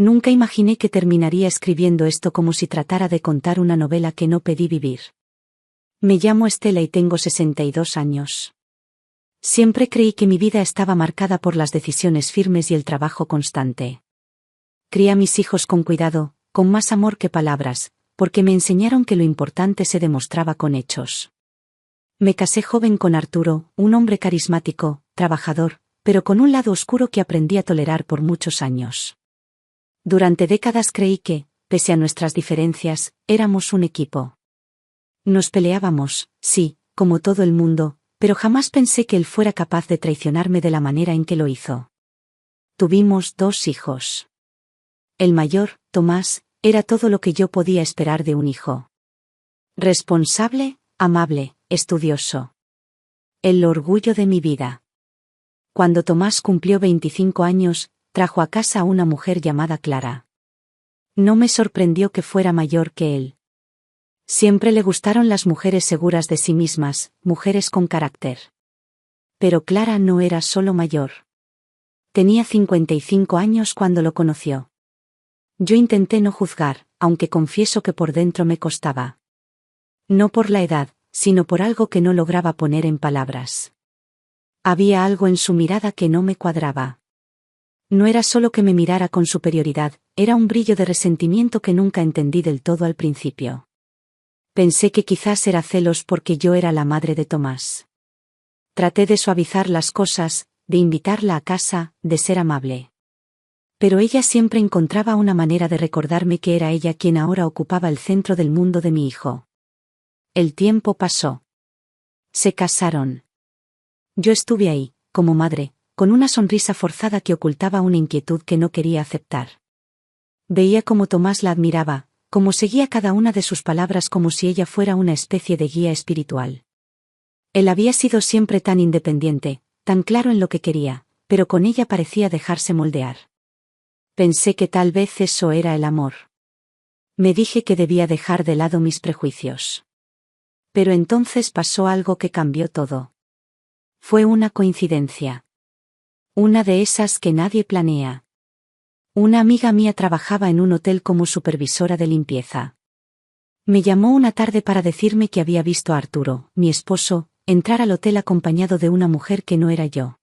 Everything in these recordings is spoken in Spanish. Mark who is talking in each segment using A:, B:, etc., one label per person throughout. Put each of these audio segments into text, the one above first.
A: Nunca imaginé que terminaría escribiendo esto como si tratara de contar una novela que no pedí vivir. Me llamo Estela y tengo 62 años. Siempre creí que mi vida estaba marcada por las decisiones firmes y el trabajo constante. Crié a mis hijos con cuidado, con más amor que palabras, porque me enseñaron que lo importante se demostraba con hechos. Me casé joven con Arturo, un hombre carismático, trabajador, pero con un lado oscuro que aprendí a tolerar por muchos años. Durante décadas creí que, pese a nuestras diferencias, éramos un equipo. Nos peleábamos, sí, como todo el mundo, pero jamás pensé que él fuera capaz de traicionarme de la manera en que lo hizo. Tuvimos 2 hijos. El mayor, Tomás, era todo lo que yo podía esperar de un hijo. Responsable, amable, estudioso. El orgullo de mi vida. Cuando Tomás cumplió 25 años, trajo a casa a una mujer llamada Clara. No me sorprendió que fuera mayor que él. Siempre le gustaron las mujeres seguras de sí mismas, mujeres con carácter. Pero Clara no era solo mayor. Tenía 55 años cuando lo conoció. Yo intenté no juzgar, aunque confieso que por dentro me costaba. No por la edad, sino por algo que no lograba poner en palabras. Había algo en su mirada que no me cuadraba. No era solo que me mirara con superioridad, era un brillo de resentimiento que nunca entendí del todo al principio. Pensé que quizás era celos porque yo era la madre de Tomás. Traté de suavizar las cosas, de invitarla a casa, de ser amable. Pero ella siempre encontraba una manera de recordarme que era ella quien ahora ocupaba el centro del mundo de mi hijo. El tiempo pasó. Se casaron. Yo estuve ahí, como madre, con una sonrisa forzada que ocultaba una inquietud que no quería aceptar. Veía cómo Tomás la admiraba, cómo seguía cada una de sus palabras como si ella fuera una especie de guía espiritual. Él había sido siempre tan independiente, tan claro en lo que quería, pero con ella parecía dejarse moldear. Pensé que tal vez eso era el amor. Me dije que debía dejar de lado mis prejuicios. Pero entonces pasó algo que cambió todo. Fue una coincidencia. Una de esas que nadie planea. Una amiga mía trabajaba en un hotel como supervisora de limpieza. Me llamó una tarde para decirme que había visto a Arturo, mi esposo, entrar al hotel acompañado de una mujer que no era yo.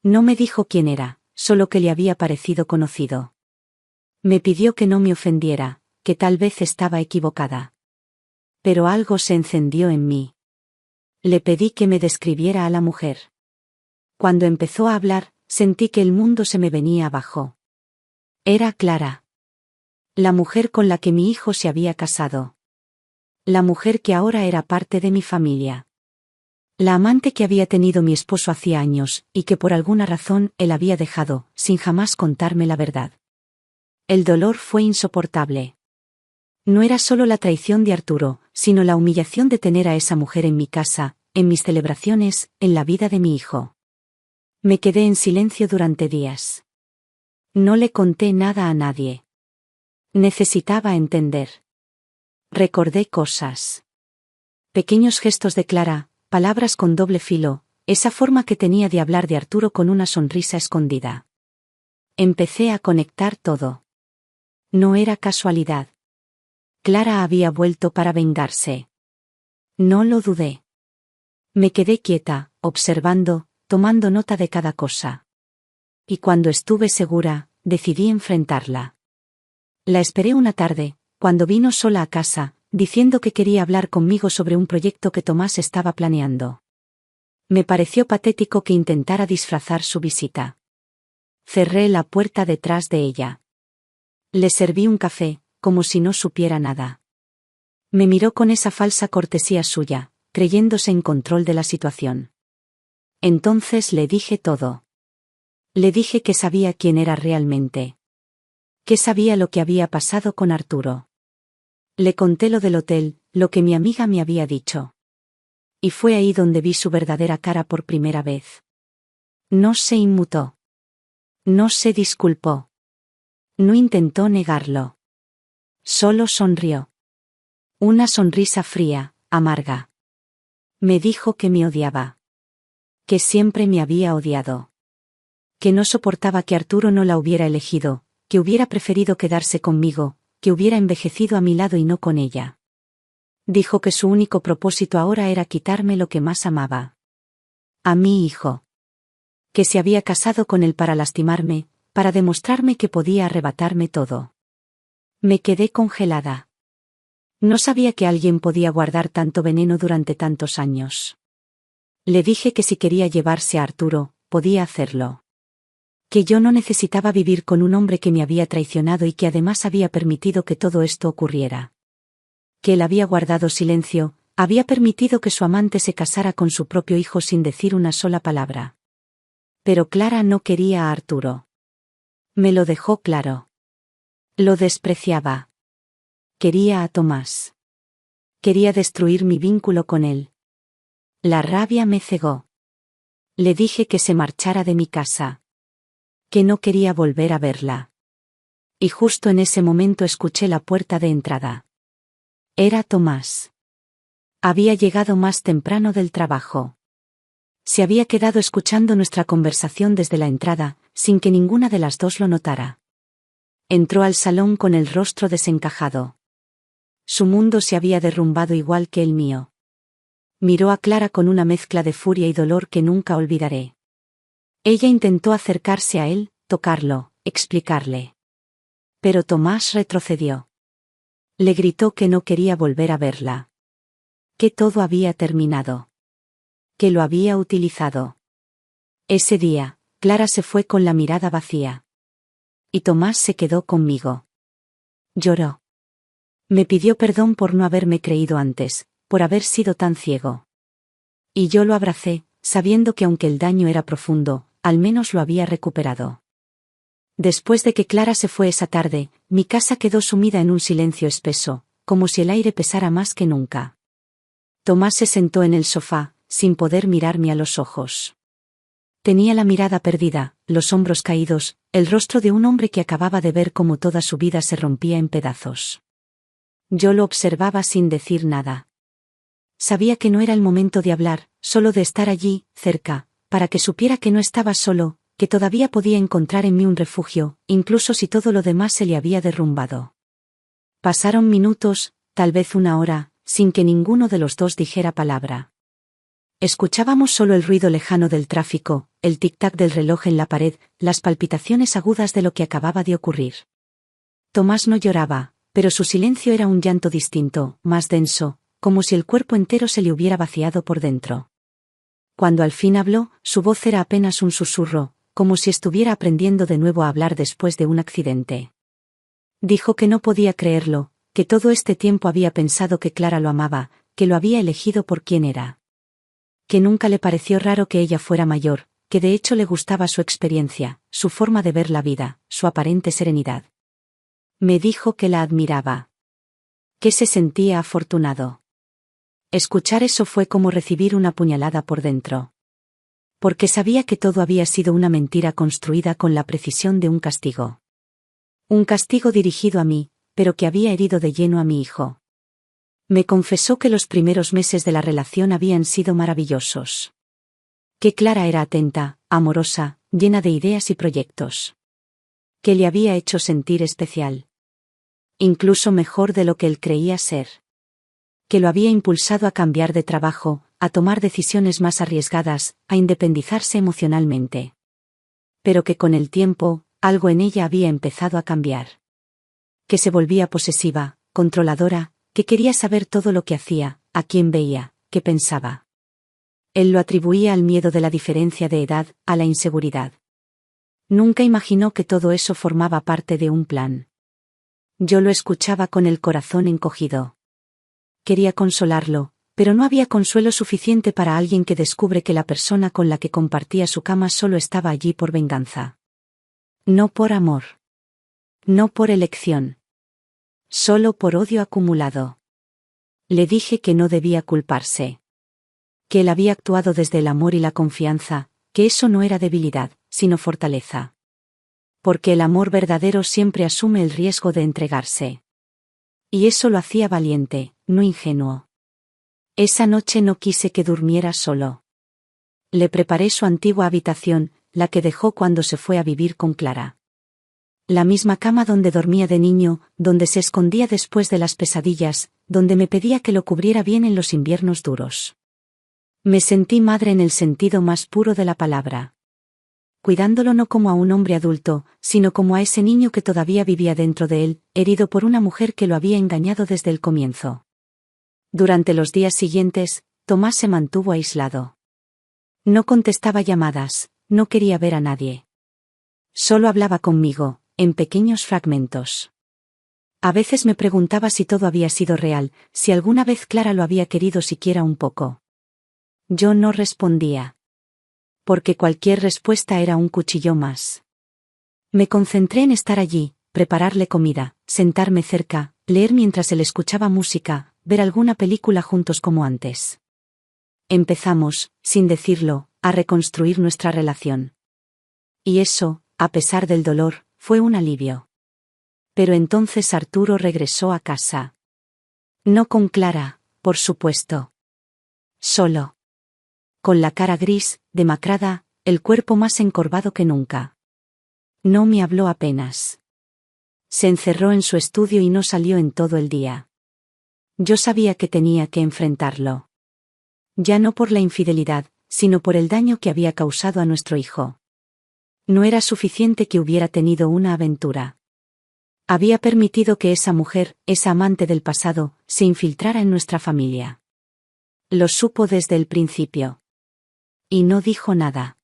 A: No me dijo quién era, solo que le había parecido conocido. Me pidió que no me ofendiera, que tal vez estaba equivocada. Pero algo se encendió en mí. Le pedí que me describiera a la mujer. Cuando empezó a hablar, sentí que el mundo se me venía abajo. Era Clara. La mujer con la que mi hijo se había casado. La mujer que ahora era parte de mi familia. La amante que había tenido mi esposo hacía años, y que por alguna razón él había dejado, sin jamás contarme la verdad. El dolor fue insoportable. No era solo la traición de Arturo, sino la humillación de tener a esa mujer en mi casa, en mis celebraciones, en la vida de mi hijo. Me quedé en silencio durante días. No le conté nada a nadie. Necesitaba entender. Recordé cosas. Pequeños gestos de Clara, palabras con doble filo, esa forma que tenía de hablar de Arturo con una sonrisa escondida. Empecé a conectar todo. No era casualidad. Clara había vuelto para vengarse. No lo dudé. Me quedé quieta, observando, tomando nota de cada cosa. Y cuando estuve segura, decidí enfrentarla. La esperé una tarde, cuando vino sola a casa, diciendo que quería hablar conmigo sobre un proyecto que Tomás estaba planeando. Me pareció patético que intentara disfrazar su visita. Cerré la puerta detrás de ella. Le serví un café, como si no supiera nada. Me miró con esa falsa cortesía suya, creyéndose en control de la situación. Entonces le dije todo. Le dije que sabía quién era realmente. Que sabía lo que había pasado con Arturo. Le conté lo del hotel, lo que mi amiga me había dicho. Y fue ahí donde vi su verdadera cara por primera vez. No se inmutó. No se disculpó. No intentó negarlo. Solo sonrió. Una sonrisa fría, amarga. Me dijo que me odiaba. Que siempre me había odiado. Que no soportaba que Arturo no la hubiera elegido, que hubiera preferido quedarse conmigo, que hubiera envejecido a mi lado y no con ella. Dijo que su único propósito ahora era quitarme lo que más amaba. A mi hijo. Que se había casado con él para lastimarme, para demostrarme que podía arrebatarme todo. Me quedé congelada. No sabía que alguien podía guardar tanto veneno durante tantos años. Le dije que si quería llevarse a Arturo, podía hacerlo. Que yo no necesitaba vivir con un hombre que me había traicionado y que además había permitido que todo esto ocurriera. Que él había guardado silencio, había permitido que su amante se casara con su propio hijo sin decir una sola palabra. Pero Clara no quería a Arturo. Me lo dejó claro. Lo despreciaba. Quería a Tomás. Quería destruir mi vínculo con él. La rabia me cegó. Le dije que se marchara de mi casa. Que no quería volver a verla. Y justo en ese momento escuché la puerta de entrada. Era Tomás. Había llegado más temprano del trabajo. Se había quedado escuchando nuestra conversación desde la entrada, sin que ninguna de las dos lo notara. Entró al salón con el rostro desencajado. Su mundo se había derrumbado igual que el mío. Miró a Clara con una mezcla de furia y dolor que nunca olvidaré. Ella intentó acercarse a él, tocarlo, explicarle. Pero Tomás retrocedió. Le gritó que no quería volver a verla. Que todo había terminado. Que lo había utilizado. Ese día, Clara se fue con la mirada vacía. Y Tomás se quedó conmigo. Lloró. Me pidió perdón por no haberme creído antes, por haber sido tan ciego. Y yo lo abracé, sabiendo que aunque el daño era profundo, al menos lo había recuperado. Después de que Clara se fue esa tarde, mi casa quedó sumida en un silencio espeso, como si el aire pesara más que nunca. Tomás se sentó en el sofá, sin poder mirarme a los ojos. Tenía la mirada perdida, los hombros caídos, el rostro de un hombre que acababa de ver cómo toda su vida se rompía en pedazos. Yo lo observaba sin decir nada. Sabía que no era el momento de hablar, solo de estar allí, cerca, para que supiera que no estaba solo, que todavía podía encontrar en mí un refugio, incluso si todo lo demás se le había derrumbado. Pasaron minutos, tal vez una hora, sin que ninguno de los dos dijera palabra. Escuchábamos solo el ruido lejano del tráfico, el tic-tac del reloj en la pared, las palpitaciones agudas de lo que acababa de ocurrir. Tomás no lloraba, pero su silencio era un llanto distinto, más denso, como si el cuerpo entero se le hubiera vaciado por dentro. Cuando al fin habló, su voz era apenas un susurro, como si estuviera aprendiendo de nuevo a hablar después de un accidente. Dijo que no podía creerlo, que todo este tiempo había pensado que Clara lo amaba, que lo había elegido por quien era. Que nunca le pareció raro que ella fuera mayor, que de hecho le gustaba su experiencia, su forma de ver la vida, su aparente serenidad. Me dijo que la admiraba. Que se sentía afortunado. Escuchar eso fue como recibir una puñalada por dentro. Porque sabía que todo había sido una mentira construida con la precisión de un castigo. Un castigo dirigido a mí, pero que había herido de lleno a mi hijo. Me confesó que los primeros meses de la relación habían sido maravillosos. Que Clara era atenta, amorosa, llena de ideas y proyectos. Que le había hecho sentir especial. Incluso mejor de lo que él creía ser. Que lo había impulsado a cambiar de trabajo, a tomar decisiones más arriesgadas, a independizarse emocionalmente. Pero que con el tiempo, algo en ella había empezado a cambiar. Que se volvía posesiva, controladora, que quería saber todo lo que hacía, a quién veía, qué pensaba. Él lo atribuía al miedo de la diferencia de edad, a la inseguridad. Nunca imaginó que todo eso formaba parte de un plan. Yo lo escuchaba con el corazón encogido. Quería consolarlo, pero no había consuelo suficiente para alguien que descubre que la persona con la que compartía su cama solo estaba allí por venganza. No por amor. No por elección. Solo por odio acumulado. Le dije que no debía culparse. Que él había actuado desde el amor y la confianza, que eso no era debilidad, sino fortaleza. Porque el amor verdadero siempre asume el riesgo de entregarse. Y eso lo hacía valiente, no ingenuo. Esa noche no quise que durmiera solo. Le preparé su antigua habitación, la que dejó cuando se fue a vivir con Clara. La misma cama donde dormía de niño, donde se escondía después de las pesadillas, donde me pedía que lo cubriera bien en los inviernos duros. Me sentí madre en el sentido más puro de la palabra. Cuidándolo no como a un hombre adulto, sino como a ese niño que todavía vivía dentro de él, herido por una mujer que lo había engañado desde el comienzo. Durante los días siguientes, Tomás se mantuvo aislado. No contestaba llamadas, no quería ver a nadie. Solo hablaba conmigo, en pequeños fragmentos. A veces me preguntaba si todo había sido real, si alguna vez Clara lo había querido siquiera un poco. Yo no respondía. Porque cualquier respuesta era un cuchillo más. Me concentré en estar allí, prepararle comida, sentarme cerca, leer mientras él escuchaba música, ver alguna película juntos como antes. Empezamos, sin decirlo, a reconstruir nuestra relación. Y eso, a pesar del dolor, fue un alivio. Pero entonces Arturo regresó a casa. No con Clara, por supuesto. Solo. Con la cara gris, demacrada, el cuerpo más encorvado que nunca. No me habló apenas. Se encerró en su estudio y no salió en todo el día. Yo sabía que tenía que enfrentarlo. Ya no por la infidelidad, sino por el daño que había causado a nuestro hijo. No era suficiente que hubiera tenido una aventura. Había permitido que esa mujer, esa amante del pasado, se infiltrara en nuestra familia. Lo supo desde el principio. Y no dijo nada.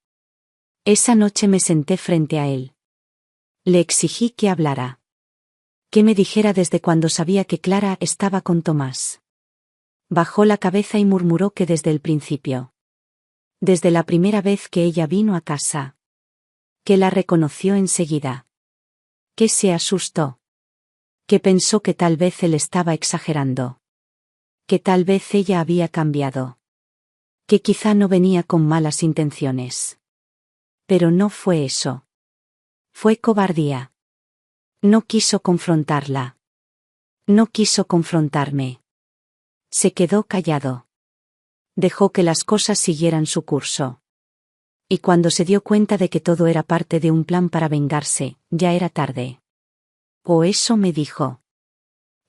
A: Esa noche me senté frente a él. Le exigí que hablara. Que me dijera desde cuando sabía que Clara estaba con Tomás. Bajó la cabeza y murmuró que desde el principio. Desde la primera vez que ella vino a casa. Que la reconoció enseguida. Que se asustó. Que pensó que tal vez él estaba exagerando. Que tal vez ella había cambiado. Que quizá no venía con malas intenciones. Pero no fue eso. Fue cobardía. No quiso confrontarla. No quiso confrontarme. Se quedó callado. Dejó que las cosas siguieran su curso. Y cuando se dio cuenta de que todo era parte de un plan para vengarse, ya era tarde. O eso me dijo.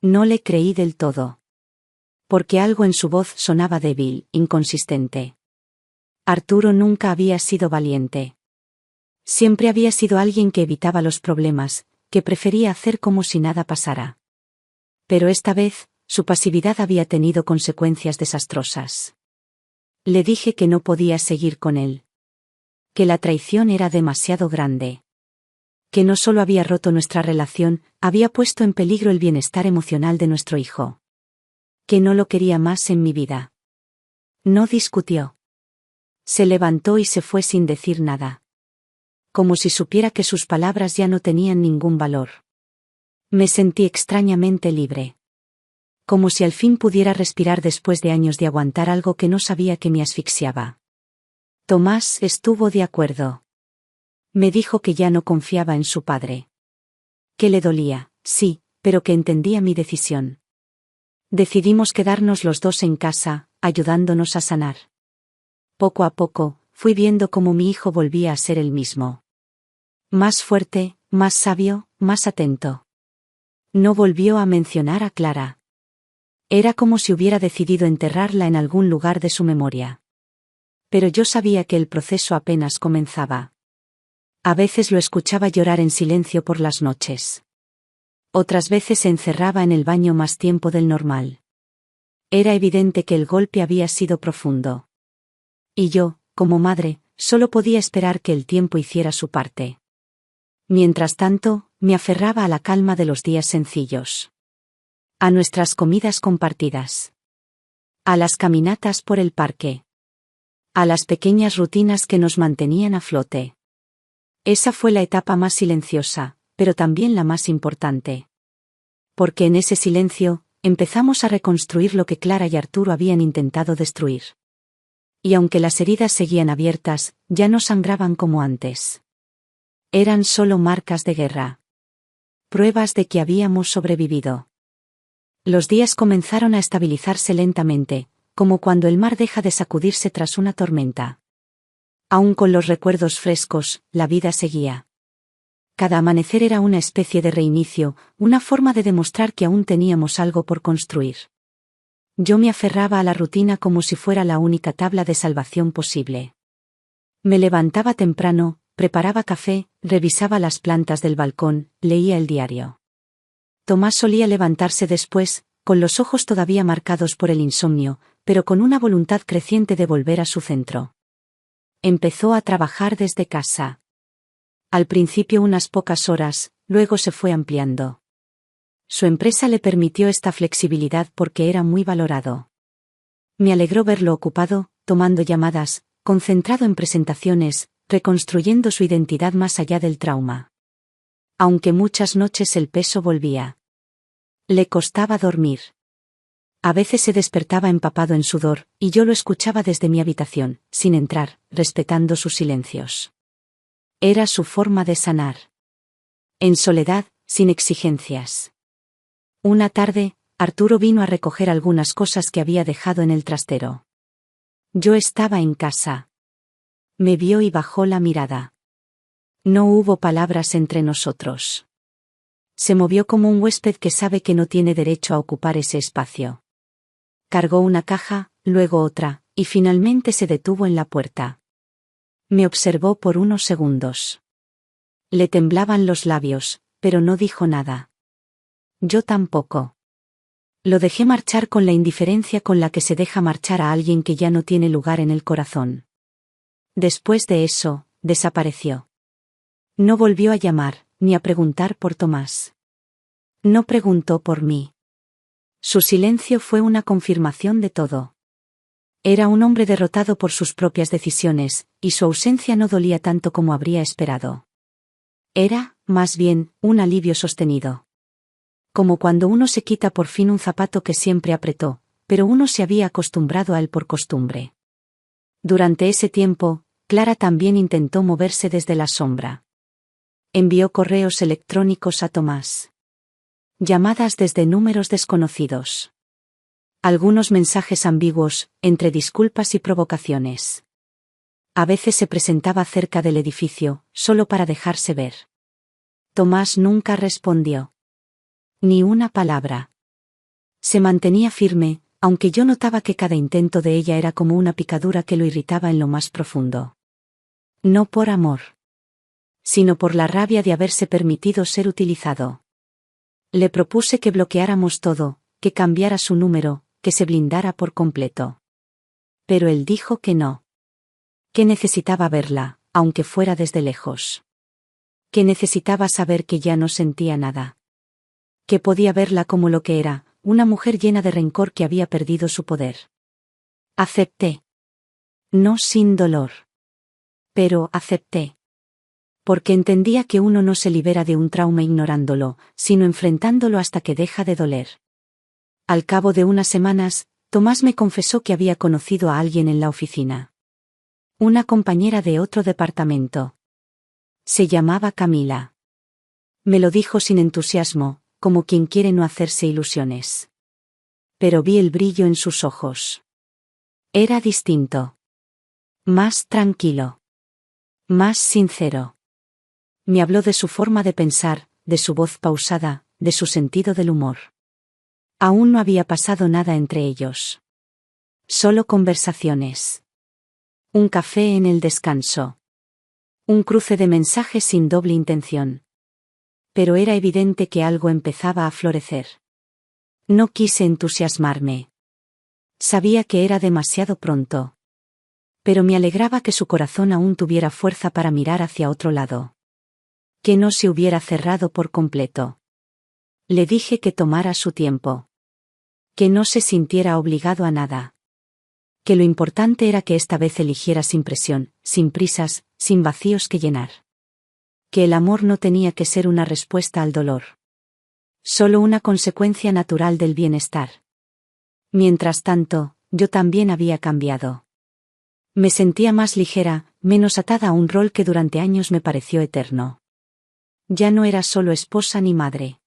A: No le creí del todo. Porque algo en su voz sonaba débil, inconsistente. Arturo nunca había sido valiente. Siempre había sido alguien que evitaba los problemas, que prefería hacer como si nada pasara. Pero esta vez, su pasividad había tenido consecuencias desastrosas. Le dije que no podía seguir con él. Que la traición era demasiado grande. Que no solo había roto nuestra relación, había puesto en peligro el bienestar emocional de nuestro hijo. Que no lo quería más en mi vida. No discutió. Se levantó y se fue sin decir nada. Como si supiera que sus palabras ya no tenían ningún valor. Me sentí extrañamente libre. Como si al fin pudiera respirar después de años de aguantar algo que no sabía que me asfixiaba. Tomás estuvo de acuerdo. Me dijo que ya no confiaba en su padre. Que le dolía, sí, pero que entendía mi decisión. Decidimos quedarnos los dos en casa, ayudándonos a sanar. Poco a poco, fui viendo cómo mi hijo volvía a ser el mismo. Más fuerte, más sabio, más atento. No volvió a mencionar a Clara. Era como si hubiera decidido enterrarla en algún lugar de su memoria. Pero yo sabía que el proceso apenas comenzaba. A veces lo escuchaba llorar en silencio por las noches. Otras veces se encerraba en el baño más tiempo del normal. Era evidente que el golpe había sido profundo. Y yo, como madre, solo podía esperar que el tiempo hiciera su parte. Mientras tanto, me aferraba a la calma de los días sencillos. A nuestras comidas compartidas. A las caminatas por el parque. A las pequeñas rutinas que nos mantenían a flote. Esa fue la etapa más silenciosa, pero también la más importante. Porque en ese silencio, empezamos a reconstruir lo que Clara y Arturo habían intentado destruir. Y aunque las heridas seguían abiertas, ya no sangraban como antes. Eran solo marcas de guerra. Pruebas de que habíamos sobrevivido. Los días comenzaron a estabilizarse lentamente, como cuando el mar deja de sacudirse tras una tormenta. Aún con los recuerdos frescos, la vida seguía. Cada amanecer era una especie de reinicio, una forma de demostrar que aún teníamos algo por construir. Yo me aferraba a la rutina como si fuera la única tabla de salvación posible. Me levantaba temprano, preparaba café, revisaba las plantas del balcón, leía el diario. Tomás solía levantarse después, con los ojos todavía marcados por el insomnio, pero con una voluntad creciente de volver a su centro. Empezó a trabajar desde casa. Al principio unas pocas horas, luego se fue ampliando. Su empresa le permitió esta flexibilidad porque era muy valorado. Me alegró verlo ocupado, tomando llamadas, concentrado en presentaciones, reconstruyendo su identidad más allá del trauma. Aunque muchas noches el peso volvía. Le costaba dormir. A veces se despertaba empapado en sudor, y yo lo escuchaba desde mi habitación, sin entrar, respetando sus silencios. Era su forma de sanar. En soledad, sin exigencias. Una tarde, Arturo vino a recoger algunas cosas que había dejado en el trastero. Yo estaba en casa. Me vio y bajó la mirada. No hubo palabras entre nosotros. Se movió como un huésped que sabe que no tiene derecho a ocupar ese espacio. Cargó una caja, luego otra, y finalmente se detuvo en la puerta. Me observó por unos segundos. Le temblaban los labios, pero no dijo nada. Yo tampoco. Lo dejé marchar con la indiferencia con la que se deja marchar a alguien que ya no tiene lugar en el corazón. Después de eso, desapareció. No volvió a llamar, ni a preguntar por Tomás. No preguntó por mí. Su silencio fue una confirmación de todo. Era un hombre derrotado por sus propias decisiones, y su ausencia no dolía tanto como habría esperado. Era, más bien, un alivio sostenido. Como cuando uno se quita por fin un zapato que siempre apretó, pero uno se había acostumbrado a él por costumbre. Durante ese tiempo, Clara también intentó moverse desde la sombra. Envió correos electrónicos a Tomás. Llamadas desde números desconocidos. Algunos mensajes ambiguos, entre disculpas y provocaciones. A veces se presentaba cerca del edificio, solo para dejarse ver. Tomás nunca respondió. Ni una palabra. Se mantenía firme, aunque yo notaba que cada intento de ella era como una picadura que lo irritaba en lo más profundo. No por amor. Sino por la rabia de haberse permitido ser utilizado. Le propuse que bloqueáramos todo, que cambiara su número, que se blindara por completo. Pero él dijo que no. Que necesitaba verla, aunque fuera desde lejos. Que necesitaba saber que ya no sentía nada. Que podía verla como lo que era, una mujer llena de rencor que había perdido su poder. Acepté. No sin dolor. Pero acepté. Porque entendía que uno no se libera de un trauma ignorándolo, sino enfrentándolo hasta que deja de doler. Al cabo de unas semanas, Tomás me confesó que había conocido a alguien en la oficina. Una compañera de otro departamento. Se llamaba Camila. Me lo dijo sin entusiasmo, como quien quiere no hacerse ilusiones. Pero vi el brillo en sus ojos. Era distinto. Más tranquilo. Más sincero. Me habló de su forma de pensar, de su voz pausada, de su sentido del humor. Aún no había pasado nada entre ellos. Solo conversaciones. Un café en el descanso. Un cruce de mensajes sin doble intención. Pero era evidente que algo empezaba a florecer. No quise entusiasmarme. Sabía que era demasiado pronto. Pero me alegraba que su corazón aún tuviera fuerza para mirar hacia otro lado. Que no se hubiera cerrado por completo. Le dije que tomara su tiempo. Que no se sintiera obligado a nada. Que lo importante era que esta vez eligiera sin presión, sin prisas, sin vacíos que llenar. Que el amor no tenía que ser una respuesta al dolor. Solo una consecuencia natural del bienestar. Mientras tanto, yo también había cambiado. Me sentía más ligera, menos atada a un rol que durante años me pareció eterno. Ya no era solo esposa ni madre.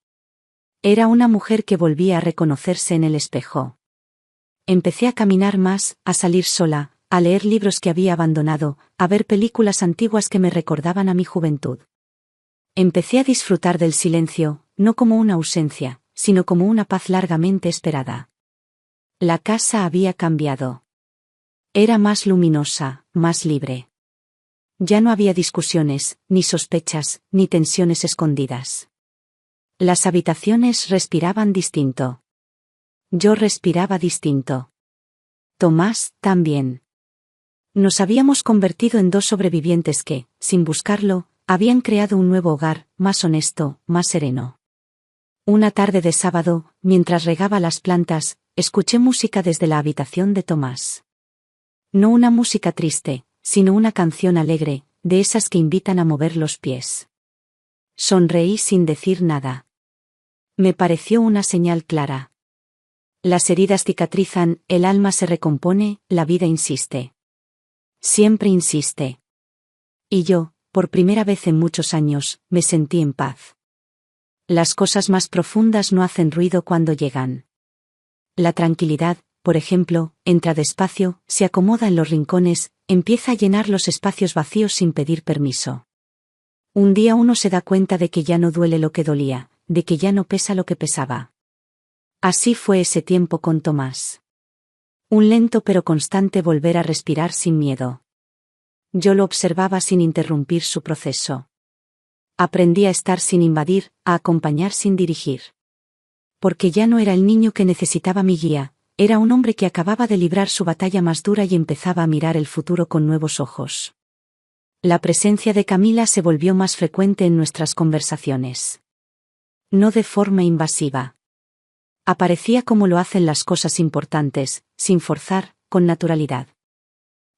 A: Era una mujer que volvía a reconocerse en el espejo. Empecé a caminar más, a salir sola, a leer libros que había abandonado, a ver películas antiguas que me recordaban a mi juventud. Empecé a disfrutar del silencio, no como una ausencia, sino como una paz largamente esperada. La casa había cambiado. Era más luminosa, más libre. Ya no había discusiones, ni sospechas, ni tensiones escondidas. Las habitaciones respiraban distinto. Yo respiraba distinto. Tomás, también. Nos habíamos convertido en dos sobrevivientes que, sin buscarlo, habían creado un nuevo hogar, más honesto, más sereno. Una tarde de sábado, mientras regaba las plantas, escuché música desde la habitación de Tomás. No una música triste, sino una canción alegre, de esas que invitan a mover los pies. Sonreí sin decir nada. Me pareció una señal clara. Las heridas cicatrizan, el alma se recompone, la vida insiste. Siempre insiste. Y yo, por primera vez en muchos años, me sentí en paz. Las cosas más profundas no hacen ruido cuando llegan. La tranquilidad, por ejemplo, entra despacio, se acomoda en los rincones, empieza a llenar los espacios vacíos sin pedir permiso. Un día uno se da cuenta de que ya no duele lo que dolía, de que ya no pesa lo que pesaba. Así fue ese tiempo con Tomás. Un lento pero constante volver a respirar sin miedo. Yo lo observaba sin interrumpir su proceso. Aprendí a estar sin invadir, a acompañar sin dirigir. Porque ya no era el niño que necesitaba mi guía, era un hombre que acababa de librar su batalla más dura y empezaba a mirar el futuro con nuevos ojos. La presencia de Camila se volvió más frecuente en nuestras conversaciones. No de forma invasiva. Aparecía como lo hacen las cosas importantes, sin forzar, con naturalidad.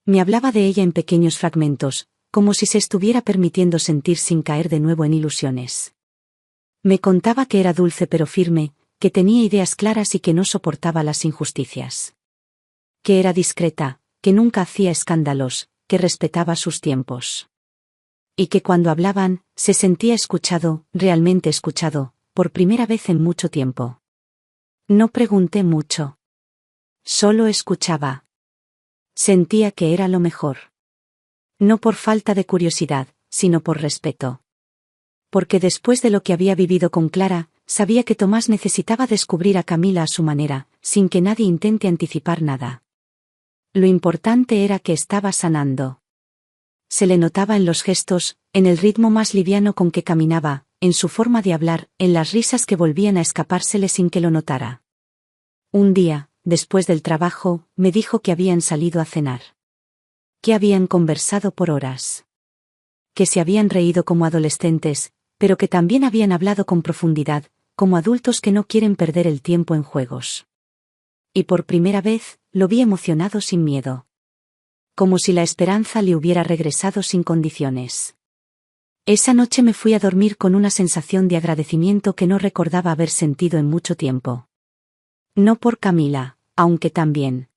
A: Me hablaba de ella en pequeños fragmentos, como si se estuviera permitiendo sentir sin caer de nuevo en ilusiones. Me contaba que era dulce pero firme, que tenía ideas claras y que no soportaba las injusticias. Que era discreta, que nunca hacía escándalos, que respetaba sus tiempos. Y que cuando hablaban, se sentía escuchado, realmente escuchado, por primera vez en mucho tiempo. No pregunté mucho. Solo escuchaba. Sentía que era lo mejor. No por falta de curiosidad, sino por respeto. Porque después de lo que había vivido con Clara, sabía que Tomás necesitaba descubrir a Camila a su manera, sin que nadie intente anticipar nada. Lo importante era que estaba sanando. Se le notaba en los gestos, en el ritmo más liviano con que caminaba, en su forma de hablar, en las risas que volvían a escapársele sin que lo notara. Un día, después del trabajo, me dijo que habían salido a cenar. Que habían conversado por horas. Que se habían reído como adolescentes, pero que también habían hablado con profundidad, como adultos que no quieren perder el tiempo en juegos. Y por primera vez, lo vi emocionado sin miedo. Como si la esperanza le hubiera regresado sin condiciones. Esa noche me fui a dormir con una sensación de agradecimiento que no recordaba haber sentido en mucho tiempo. No por Camila, aunque también.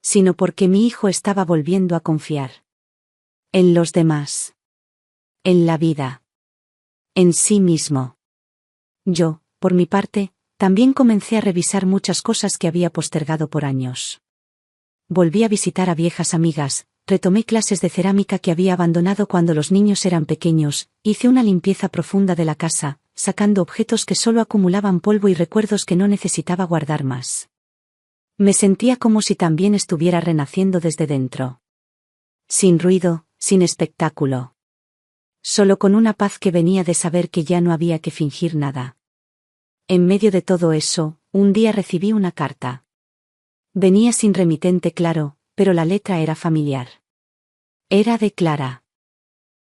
A: Sino porque mi hijo estaba volviendo a confiar. En los demás. En la vida. En sí mismo. Yo, por mi parte, también comencé a revisar muchas cosas que había postergado por años. Volví a visitar a viejas amigas, retomé clases de cerámica que había abandonado cuando los niños eran pequeños, hice una limpieza profunda de la casa, sacando objetos que solo acumulaban polvo y recuerdos que no necesitaba guardar más. Me sentía como si también estuviera renaciendo desde dentro. Sin ruido, sin espectáculo. Solo con una paz que venía de saber que ya no había que fingir nada. En medio de todo eso, un día recibí una carta. Venía sin remitente claro, pero la letra era familiar. Era de Clara.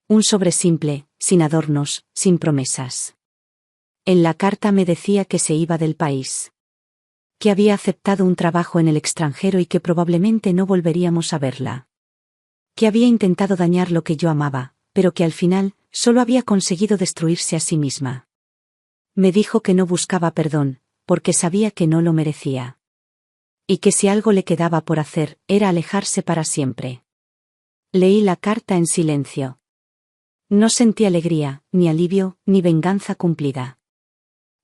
A: Un sobre simple, sin adornos, sin promesas. En la carta me decía que se iba del país. Que había aceptado un trabajo en el extranjero y que probablemente no volveríamos a verla. Que había intentado dañar lo que yo amaba, pero que al final, solo había conseguido destruirse a sí misma. Me dijo que no buscaba perdón, porque sabía que no lo merecía. Y que si algo le quedaba por hacer, era alejarse para siempre. Leí la carta en silencio. No sentí alegría, ni alivio, ni venganza cumplida.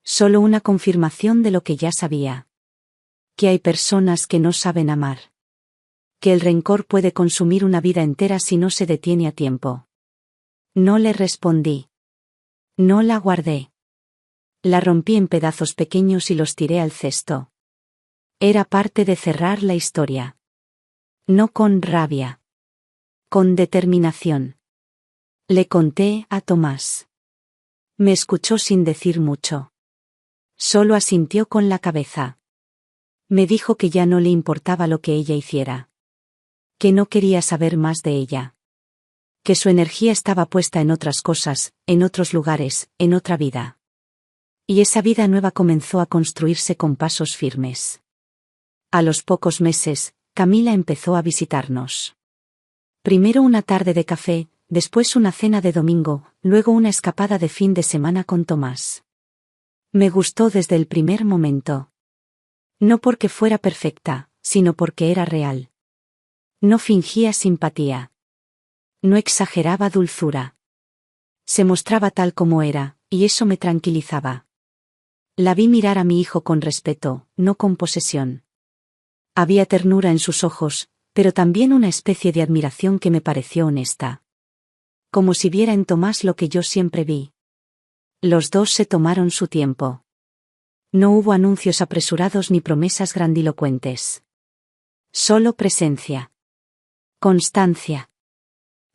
A: Solo una confirmación de lo que ya sabía. Que hay personas que no saben amar. Que el rencor puede consumir una vida entera si no se detiene a tiempo. No le respondí. No la guardé. La rompí en pedazos pequeños y los tiré al cesto. Era parte de cerrar la historia. No con rabia. Con determinación. Le conté a Tomás. Me escuchó sin decir mucho. Solo asintió con la cabeza. Me dijo que ya no le importaba lo que ella hiciera. Que no quería saber más de ella. Que su energía estaba puesta en otras cosas, en otros lugares, en otra vida. Y esa vida nueva comenzó a construirse con pasos firmes. A los pocos meses, Camila empezó a visitarnos. Primero una tarde de café, después una cena de domingo, luego una escapada de fin de semana con Tomás. Me gustó desde el primer momento. No porque fuera perfecta, sino porque era real. No fingía simpatía. No exageraba dulzura. Se mostraba tal como era, y eso me tranquilizaba. La vi mirar a mi hijo con respeto, no con posesión. Había ternura en sus ojos, pero también una especie de admiración que me pareció honesta. Como si viera en Tomás lo que yo siempre vi. Los dos se tomaron su tiempo. No hubo anuncios apresurados ni promesas grandilocuentes. Solo presencia. Constancia.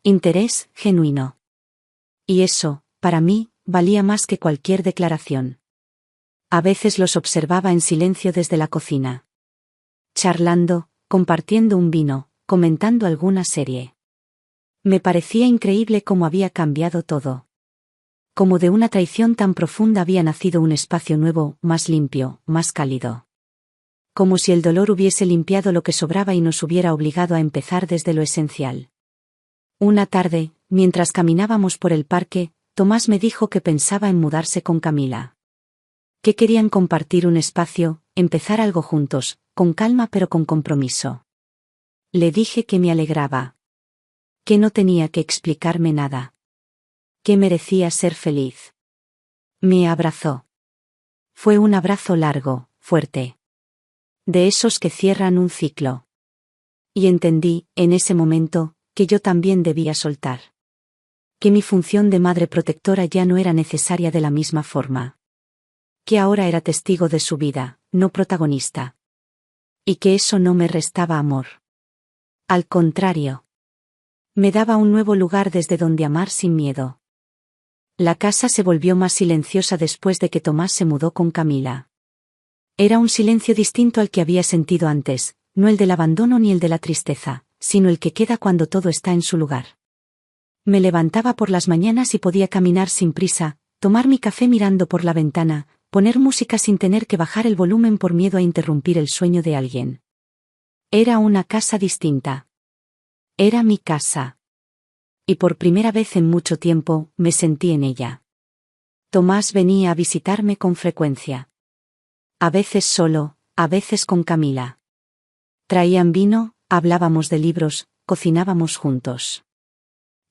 A: Interés genuino. Y eso, para mí, valía más que cualquier declaración. A veces los observaba en silencio desde la cocina. Charlando, compartiendo un vino, comentando alguna serie. Me parecía increíble cómo había cambiado todo. Como de una traición tan profunda había nacido un espacio nuevo, más limpio, más cálido. Como si el dolor hubiese limpiado lo que sobraba y nos hubiera obligado a empezar desde lo esencial. Una tarde, mientras caminábamos por el parque, Tomás me dijo que pensaba en mudarse con Camila. Que querían compartir un espacio, empezar algo juntos, con calma pero con compromiso. Le dije que me alegraba. Que no tenía que explicarme nada. Que merecía ser feliz. Me abrazó. Fue un abrazo largo, fuerte. De esos que cierran un ciclo. Y entendí, en ese momento, que yo también debía soltar. Que mi función de madre protectora ya no era necesaria de la misma forma. Que ahora era testigo de su vida, no protagonista. Y que eso no me restaba amor. Al contrario. Me daba un nuevo lugar desde donde amar sin miedo. La casa se volvió más silenciosa después de que Tomás se mudó con Camila. Era un silencio distinto al que había sentido antes, no el del abandono ni el de la tristeza, sino el que queda cuando todo está en su lugar. Me levantaba por las mañanas y podía caminar sin prisa, tomar mi café mirando por la ventana, poner música sin tener que bajar el volumen por miedo a interrumpir el sueño de alguien. Era una casa distinta. Era mi casa. Y por primera vez en mucho tiempo, me sentí en ella. Tomás venía a visitarme con frecuencia. A veces solo, a veces con Camila. Traían vino, hablábamos de libros, cocinábamos juntos.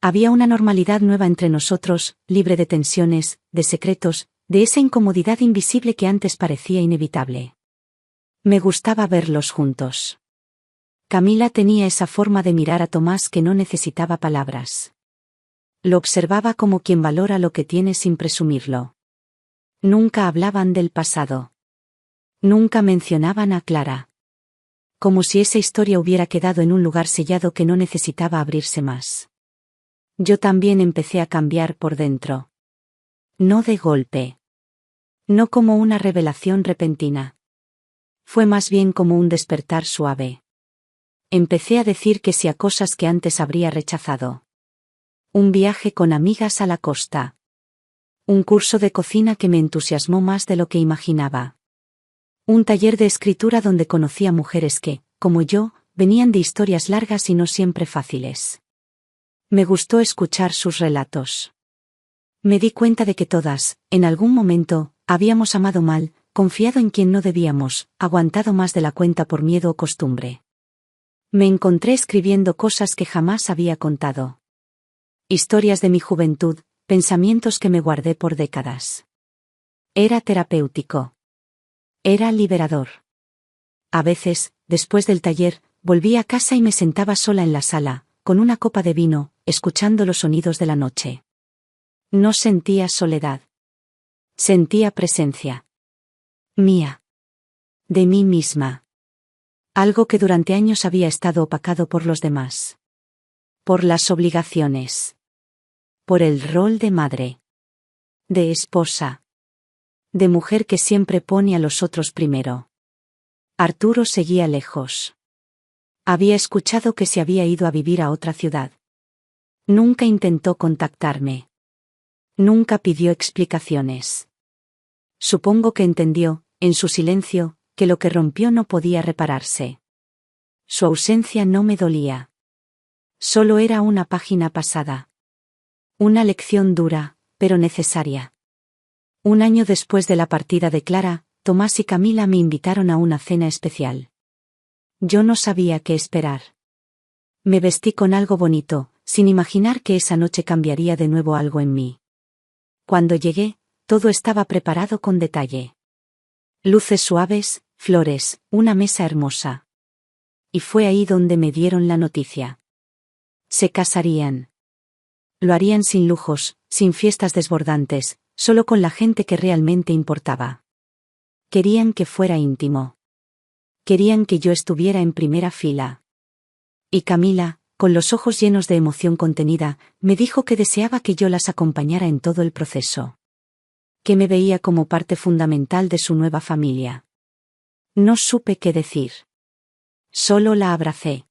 A: Había una normalidad nueva entre nosotros, libre de tensiones, de secretos, de esa incomodidad invisible que antes parecía inevitable. Me gustaba verlos juntos. Camila tenía esa forma de mirar a Tomás que no necesitaba palabras. Lo observaba como quien valora lo que tiene sin presumirlo. Nunca hablaban del pasado. Nunca mencionaban a Clara. Como si esa historia hubiera quedado en un lugar sellado que no necesitaba abrirse más. Yo también empecé a cambiar por dentro. No de golpe. No como una revelación repentina. Fue más bien como un despertar suave. Empecé a decir que sí a cosas que antes habría rechazado. Un viaje con amigas a la costa. Un curso de cocina que me entusiasmó más de lo que imaginaba. Un taller de escritura donde conocí a mujeres que, como yo, venían de historias largas y no siempre fáciles. Me gustó escuchar sus relatos. Me di cuenta de que todas, en algún momento, habíamos amado mal, confiado en quien no debíamos, aguantado más de la cuenta por miedo o costumbre. Me encontré escribiendo cosas que jamás había contado. Historias de mi juventud, pensamientos que me guardé por décadas. Era terapéutico. Era liberador. A veces, después del taller, volvía a casa y me sentaba sola en la sala, con una copa de vino, escuchando los sonidos de la noche. No sentía soledad. Sentía presencia. Mía. De mí misma. Algo que durante años había estado opacado por los demás. Por las obligaciones. Por el rol de madre. De esposa. De mujer que siempre pone a los otros primero. Arturo seguía lejos. Había escuchado que se había ido a vivir a otra ciudad. Nunca intentó contactarme. Nunca pidió explicaciones. Supongo que entendió, en su silencio, que lo que rompió no podía repararse. Su ausencia no me dolía. Solo era una página pasada. Una lección dura, pero necesaria. Un año después de la partida de Clara, Tomás y Camila me invitaron a una cena especial. Yo no sabía qué esperar. Me vestí con algo bonito, sin imaginar que esa noche cambiaría de nuevo algo en mí. Cuando llegué, todo estaba preparado con detalle. Luces suaves, flores, una mesa hermosa. Y fue ahí donde me dieron la noticia. Se casarían. Lo harían sin lujos, sin fiestas desbordantes, solo con la gente que realmente importaba. Querían que fuera íntimo. Querían que yo estuviera en primera fila. Y Camila, con los ojos llenos de emoción contenida, me dijo que deseaba que yo las acompañara en todo el proceso. Que me veía como parte fundamental de su nueva familia. No supe qué decir. Solo la abracé.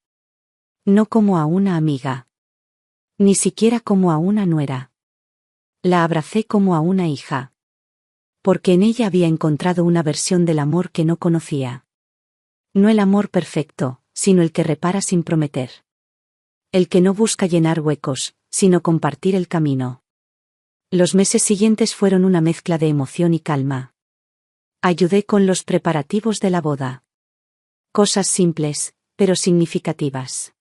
A: No como a una amiga. Ni siquiera como a una nuera. La abracé como a una hija. Porque en ella había encontrado una versión del amor que no conocía. No el amor perfecto, sino el que repara sin prometer. El que no busca llenar huecos, sino compartir el camino. Los meses siguientes fueron una mezcla de emoción y calma. Ayudé con los preparativos de la boda. Cosas simples, pero significativas.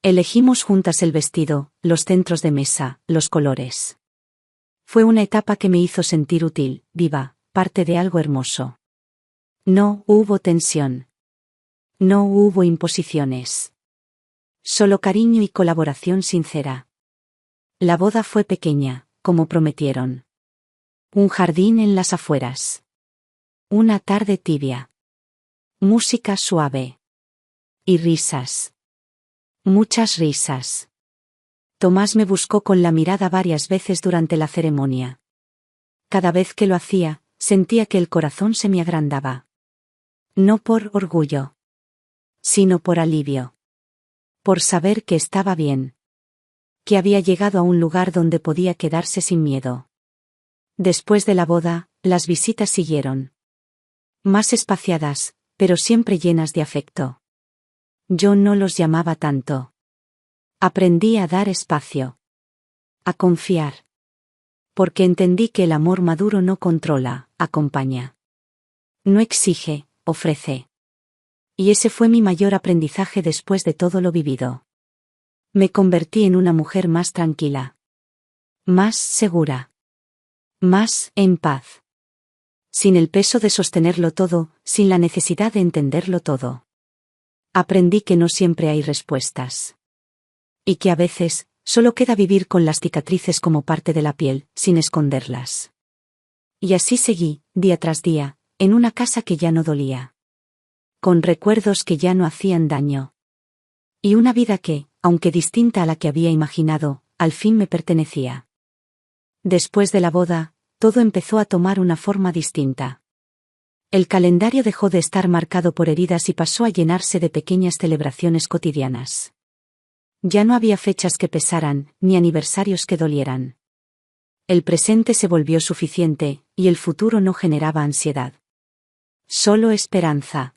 A: Elegimos juntas el vestido, los centros de mesa, los colores. Fue una etapa que me hizo sentir útil, viva, parte de algo hermoso. No hubo tensión. No hubo imposiciones. Solo cariño y colaboración sincera. La boda fue pequeña, como prometieron. Un jardín en las afueras. Una tarde tibia. Música suave. Y risas. Muchas risas. Tomás me buscó con la mirada varias veces durante la ceremonia. Cada vez que lo hacía, sentía que el corazón se me agrandaba. No por orgullo. Sino por alivio. Por saber que estaba bien. Que había llegado a un lugar donde podía quedarse sin miedo. Después de la boda, las visitas siguieron. Más espaciadas, pero siempre llenas de afecto. Yo no los llamaba tanto. Aprendí a dar espacio. A confiar. Porque entendí que el amor maduro no controla, acompaña. No exige, ofrece. Y ese fue mi mayor aprendizaje después de todo lo vivido. Me convertí en una mujer más tranquila. Más segura. Más en paz. Sin el peso de sostenerlo todo, sin la necesidad de entenderlo todo. Aprendí que no siempre hay respuestas. Y que a veces, solo queda vivir con las cicatrices como parte de la piel, sin esconderlas. Y así seguí, día tras día, en una casa que ya no dolía. Con recuerdos que ya no hacían daño. Y una vida que, aunque distinta a la que había imaginado, al fin me pertenecía. Después de la boda, todo empezó a tomar una forma distinta. El calendario dejó de estar marcado por heridas y pasó a llenarse de pequeñas celebraciones cotidianas. Ya no había fechas que pesaran, ni aniversarios que dolieran. El presente se volvió suficiente, y el futuro no generaba ansiedad. Solo esperanza.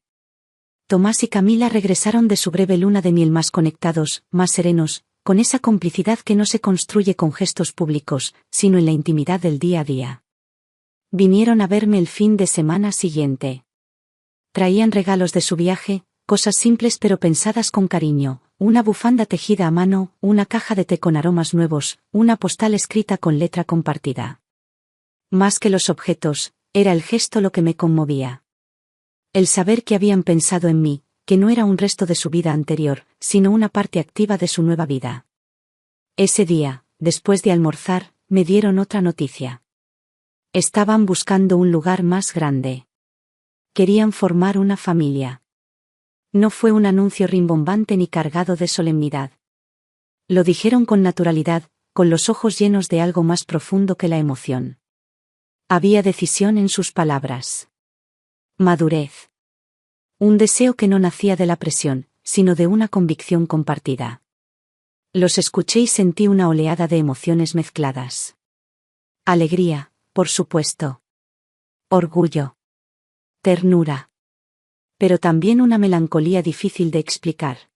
A: Tomás y Camila regresaron de su breve luna de miel más conectados, más serenos, con esa complicidad que no se construye con gestos públicos, sino en la intimidad del día a día. Vinieron a verme el fin de semana siguiente. Traían regalos de su viaje, cosas simples pero pensadas con cariño, una bufanda tejida a mano, una caja de té con aromas nuevos, una postal escrita con letra compartida. Más que los objetos, era el gesto lo que me conmovía. El saber que habían pensado en mí, que no era un resto de su vida anterior, sino una parte activa de su nueva vida. Ese día, después de almorzar, me dieron otra noticia. Estaban buscando un lugar más grande. Querían formar una familia. No fue un anuncio rimbombante ni cargado de solemnidad. Lo dijeron con naturalidad, con los ojos llenos de algo más profundo que la emoción. Había decisión en sus palabras. Madurez. Un deseo que no nacía de la presión, sino de una convicción compartida. Los escuché y sentí una oleada de emociones mezcladas. Alegría, por supuesto. Orgullo. Ternura. Pero también una melancolía difícil de explicar.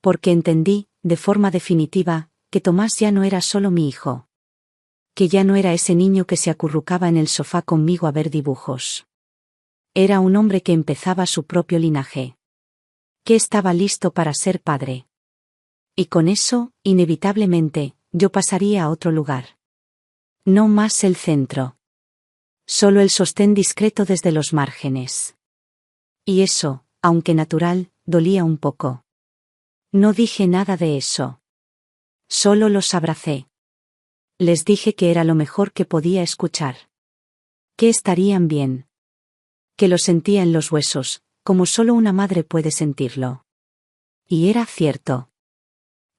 A: Porque entendí, de forma definitiva, que Tomás ya no era solo mi hijo. Que ya no era ese niño que se acurrucaba en el sofá conmigo a ver dibujos. Era un hombre que empezaba su propio linaje. Que estaba listo para ser padre. Y con eso, inevitablemente, yo pasaría a otro lugar. No más el centro. Solo el sostén discreto desde los márgenes. Y eso, aunque natural, dolía un poco. No dije nada de eso. Solo los abracé. Les dije que era lo mejor que podía escuchar. Que estarían bien. Que lo sentía en los huesos, como solo una madre puede sentirlo. Y era cierto.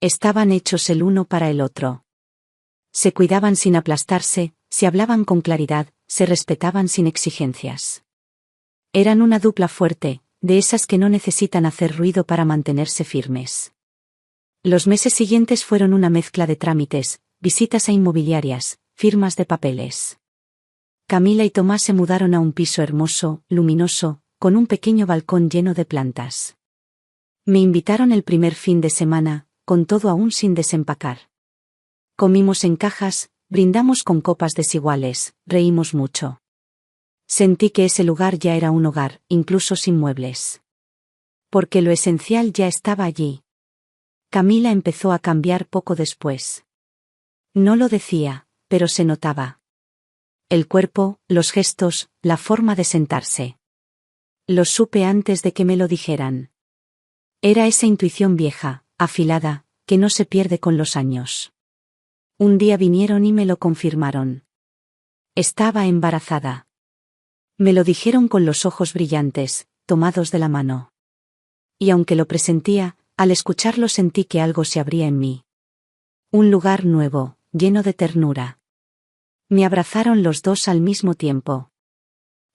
A: Estaban hechos el uno para el otro. Se cuidaban sin aplastarse, se hablaban con claridad, se respetaban sin exigencias. Eran una dupla fuerte, de esas que no necesitan hacer ruido para mantenerse firmes. Los meses siguientes fueron una mezcla de trámites, visitas a inmobiliarias, firmas de papeles. Camila y Tomás se mudaron a un piso hermoso, luminoso, con un pequeño balcón lleno de plantas. Me invitaron el primer fin de semana, con todo aún sin desempacar. Comimos en cajas, brindamos con copas desiguales, reímos mucho. Sentí que ese lugar ya era un hogar, incluso sin muebles. Porque lo esencial ya estaba allí. Camila empezó a cambiar poco después. No lo decía, pero se notaba. El cuerpo, los gestos, la forma de sentarse. Lo supe antes de que me lo dijeran. Era esa intuición vieja, afilada, que no se pierde con los años. Un día vinieron y me lo confirmaron. Estaba embarazada. Me lo dijeron con los ojos brillantes, tomados de la mano. Y aunque lo presentía, al escucharlo sentí que algo se abría en mí. Un lugar nuevo, lleno de ternura. Me abrazaron los dos al mismo tiempo.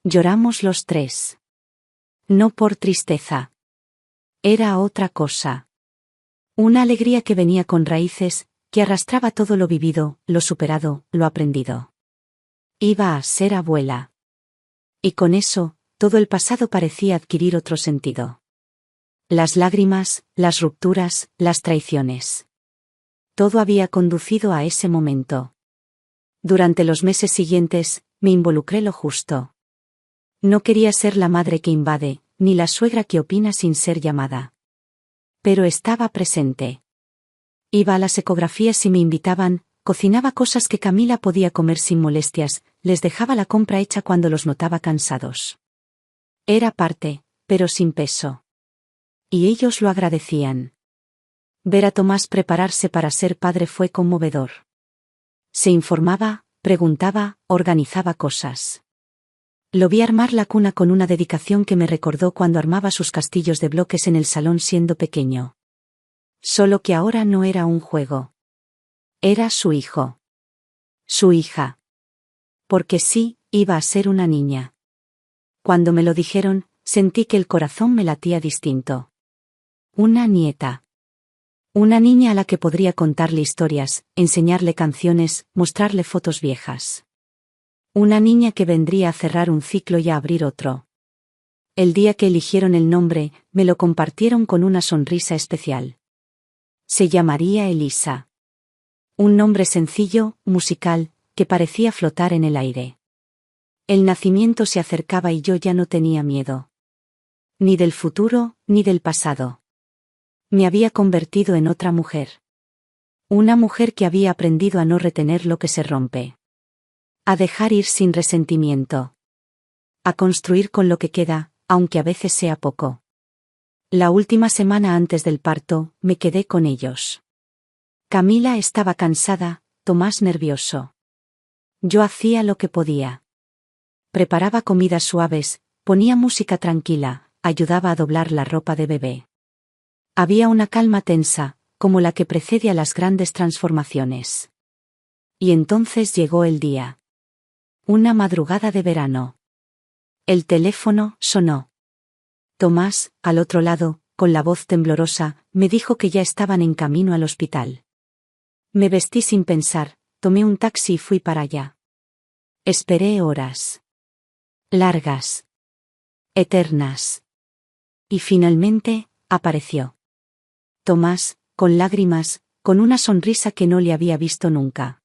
A: Lloramos los tres. No por tristeza. Era otra cosa. Una alegría que venía con raíces, que arrastraba todo lo vivido, lo superado, lo aprendido. Iba a ser abuela. Y con eso, todo el pasado parecía adquirir otro sentido. Las lágrimas, las rupturas, las traiciones. Todo había conducido a ese momento. Durante los meses siguientes, me involucré lo justo. No quería ser la madre que invade, ni la suegra que opina sin ser llamada. Pero estaba presente. Iba a las ecografías si me invitaban, cocinaba cosas que Camila podía comer sin molestias, les dejaba la compra hecha cuando los notaba cansados. Era parte, pero sin peso. Y ellos lo agradecían. Ver a Tomás prepararse para ser padre fue conmovedor. Se informaba, preguntaba, organizaba cosas. Lo vi armar la cuna con una dedicación que me recordó cuando armaba sus castillos de bloques en el salón siendo pequeño. Solo que ahora no era un juego. Era su hijo. Su hija. Porque sí, iba a ser una niña. Cuando me lo dijeron, sentí que el corazón me latía distinto. Una nieta. Una niña a la que podría contarle historias, enseñarle canciones, mostrarle fotos viejas. Una niña que vendría a cerrar un ciclo y a abrir otro. El día que eligieron el nombre, me lo compartieron con una sonrisa especial. Se llamaría Elisa. Un nombre sencillo, musical, que parecía flotar en el aire. El nacimiento se acercaba y yo ya no tenía miedo. Ni del futuro, ni del pasado. Me había convertido en otra mujer. Una mujer que había aprendido a no retener lo que se rompe. A dejar ir sin resentimiento. A construir con lo que queda, aunque a veces sea poco. La última semana antes del parto, me quedé con ellos. Camila estaba cansada, Tomás nervioso. Yo hacía lo que podía. Preparaba comidas suaves, ponía música tranquila, ayudaba a doblar la ropa de bebé. Había una calma tensa, como la que precede a las grandes transformaciones. Y entonces llegó el día. Una madrugada de verano. El teléfono sonó. Tomás, al otro lado, con la voz temblorosa, me dijo que ya estaban en camino al hospital. Me vestí sin pensar, tomé un taxi y fui para allá. Esperé horas. Largas. Eternas. Y finalmente, apareció. Tomás, con lágrimas, con una sonrisa que no le había visto nunca.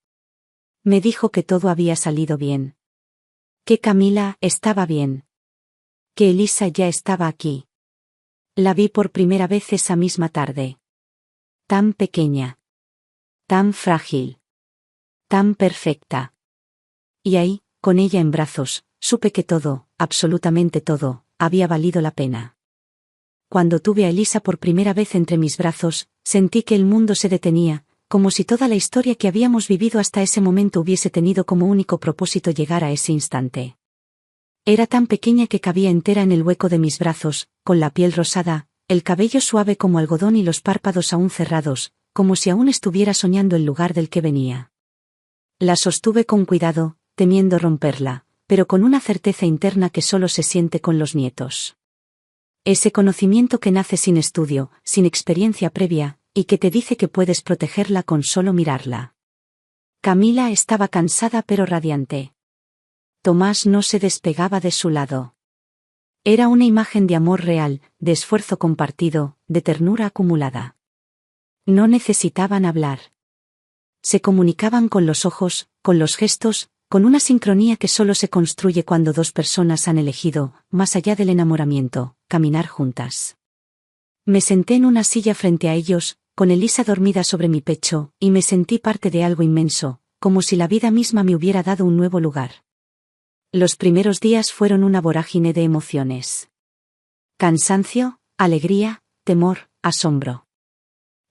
A: Me dijo que todo había salido bien. Que Camila estaba bien. Que Elisa ya estaba aquí. La vi por primera vez esa misma tarde. Tan pequeña. Tan frágil. Tan perfecta. Y ahí, con ella en brazos, supe que todo, absolutamente todo, había valido la pena. Cuando tuve a Elisa por primera vez entre mis brazos, sentí que el mundo se detenía, como si toda la historia que habíamos vivido hasta ese momento hubiese tenido como único propósito llegar a ese instante. Era tan pequeña que cabía entera en el hueco de mis brazos, con la piel rosada, el cabello suave como algodón y los párpados aún cerrados, como si aún estuviera soñando el lugar del que venía. La sostuve con cuidado, temiendo romperla, pero con una certeza interna que solo se siente con los nietos. Ese conocimiento que nace sin estudio, sin experiencia previa, y que te dice que puedes protegerla con solo mirarla. Camila estaba cansada pero radiante. Tomás no se despegaba de su lado. Era una imagen de amor real, de esfuerzo compartido, de ternura acumulada. No necesitaban hablar. Se comunicaban con los ojos, con los gestos, con una sincronía que solo se construye cuando dos personas han elegido, más allá del enamoramiento, caminar juntas. Me senté en una silla frente a ellos, con Elisa dormida sobre mi pecho, y me sentí parte de algo inmenso, como si la vida misma me hubiera dado un nuevo lugar. Los primeros días fueron una vorágine de emociones. Cansancio, alegría, temor, asombro.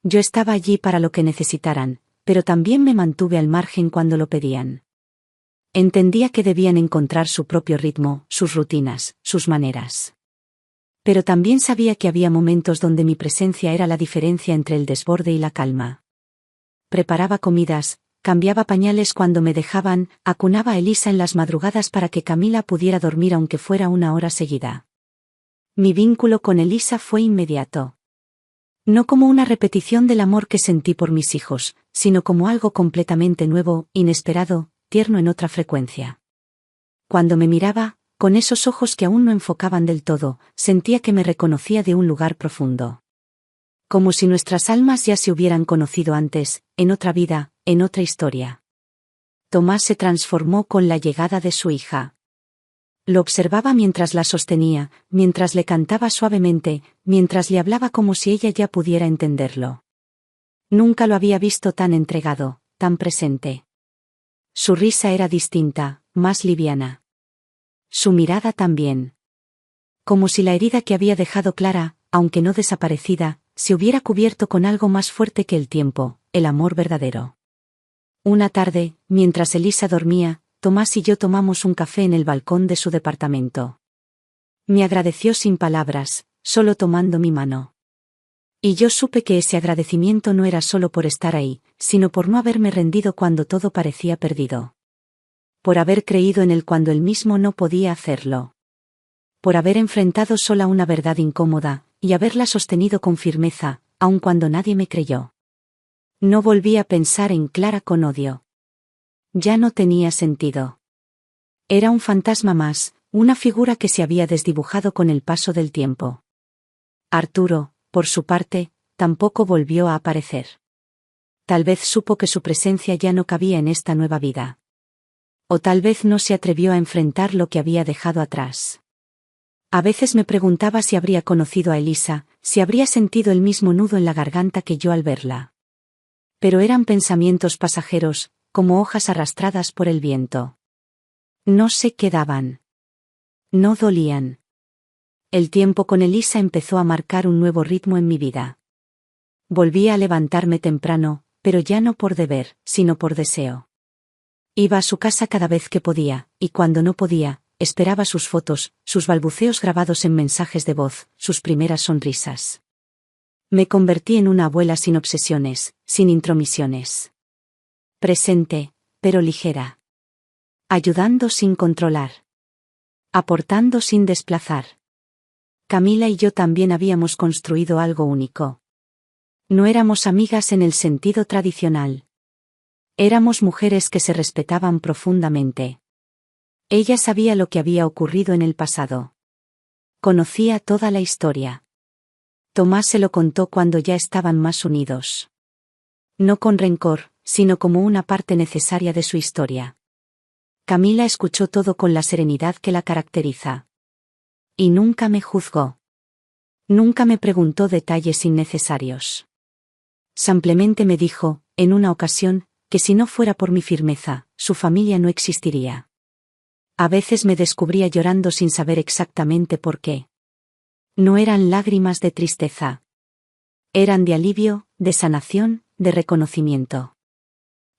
A: Yo estaba allí para lo que necesitaran, pero también me mantuve al margen cuando lo pedían. Entendía que debían encontrar su propio ritmo, sus rutinas, sus maneras. Pero también sabía que había momentos donde mi presencia era la diferencia entre el desborde y la calma. Preparaba comidas, cambiaba pañales cuando me dejaban, acunaba a Elisa en las madrugadas para que Camila pudiera dormir aunque fuera una hora seguida. Mi vínculo con Elisa fue inmediato. No como una repetición del amor que sentí por mis hijos, sino como algo completamente nuevo, inesperado, tierno en otra frecuencia. Cuando me miraba, con esos ojos que aún no enfocaban del todo, sentía que me reconocía de un lugar profundo. Como si nuestras almas ya se hubieran conocido antes, en otra vida, en otra historia. Tomás se transformó con la llegada de su hija. Lo observaba mientras la sostenía, mientras le cantaba suavemente, mientras le hablaba como si ella ya pudiera entenderlo. Nunca lo había visto tan entregado, tan presente. Su risa era distinta, más liviana. Su mirada también. Como si la herida que había dejado clara, aunque no desaparecida, se hubiera cubierto con algo más fuerte que el tiempo, el amor verdadero. Una tarde, mientras Elisa dormía, Tomás y yo tomamos un café en el balcón de su departamento. Me agradeció sin palabras, solo tomando mi mano. Y yo supe que ese agradecimiento no era solo por estar ahí, sino por no haberme rendido cuando todo parecía perdido. Por haber creído en él cuando él mismo no podía hacerlo. Por haber enfrentado sola una verdad incómoda, y haberla sostenido con firmeza, aun cuando nadie me creyó. No volví a pensar en Clara con odio. Ya no tenía sentido. Era un fantasma más, una figura que se había desdibujado con el paso del tiempo. Arturo, por su parte, tampoco volvió a aparecer. Tal vez supo que su presencia ya no cabía en esta nueva vida. O tal vez no se atrevió a enfrentar lo que había dejado atrás. A veces me preguntaba si habría conocido a Elisa, si habría sentido el mismo nudo en la garganta que yo al verla. Pero eran pensamientos pasajeros, como hojas arrastradas por el viento. No se quedaban. No dolían. El tiempo con Elisa empezó a marcar un nuevo ritmo en mi vida. Volvía a levantarme temprano, pero ya no por deber, sino por deseo. Iba a su casa cada vez que podía, y cuando no podía, esperaba sus fotos, sus balbuceos grabados en mensajes de voz, sus primeras sonrisas. Me convertí en una abuela sin obsesiones, sin intromisiones. Presente, pero ligera. Ayudando sin controlar. Aportando sin desplazar. Camila y yo también habíamos construido algo único. No éramos amigas en el sentido tradicional. Éramos mujeres que se respetaban profundamente. Ella sabía lo que había ocurrido en el pasado. Conocía toda la historia. Tomás se lo contó cuando ya estaban más unidos. No con rencor, sino como una parte necesaria de su historia. Camila escuchó todo con la serenidad que la caracteriza. Y nunca me juzgó. Nunca me preguntó detalles innecesarios. Simplemente me dijo, en una ocasión, que si no fuera por mi firmeza, su familia no existiría. A veces me descubría llorando sin saber exactamente por qué. No eran lágrimas de tristeza. Eran de alivio, de sanación, de reconocimiento.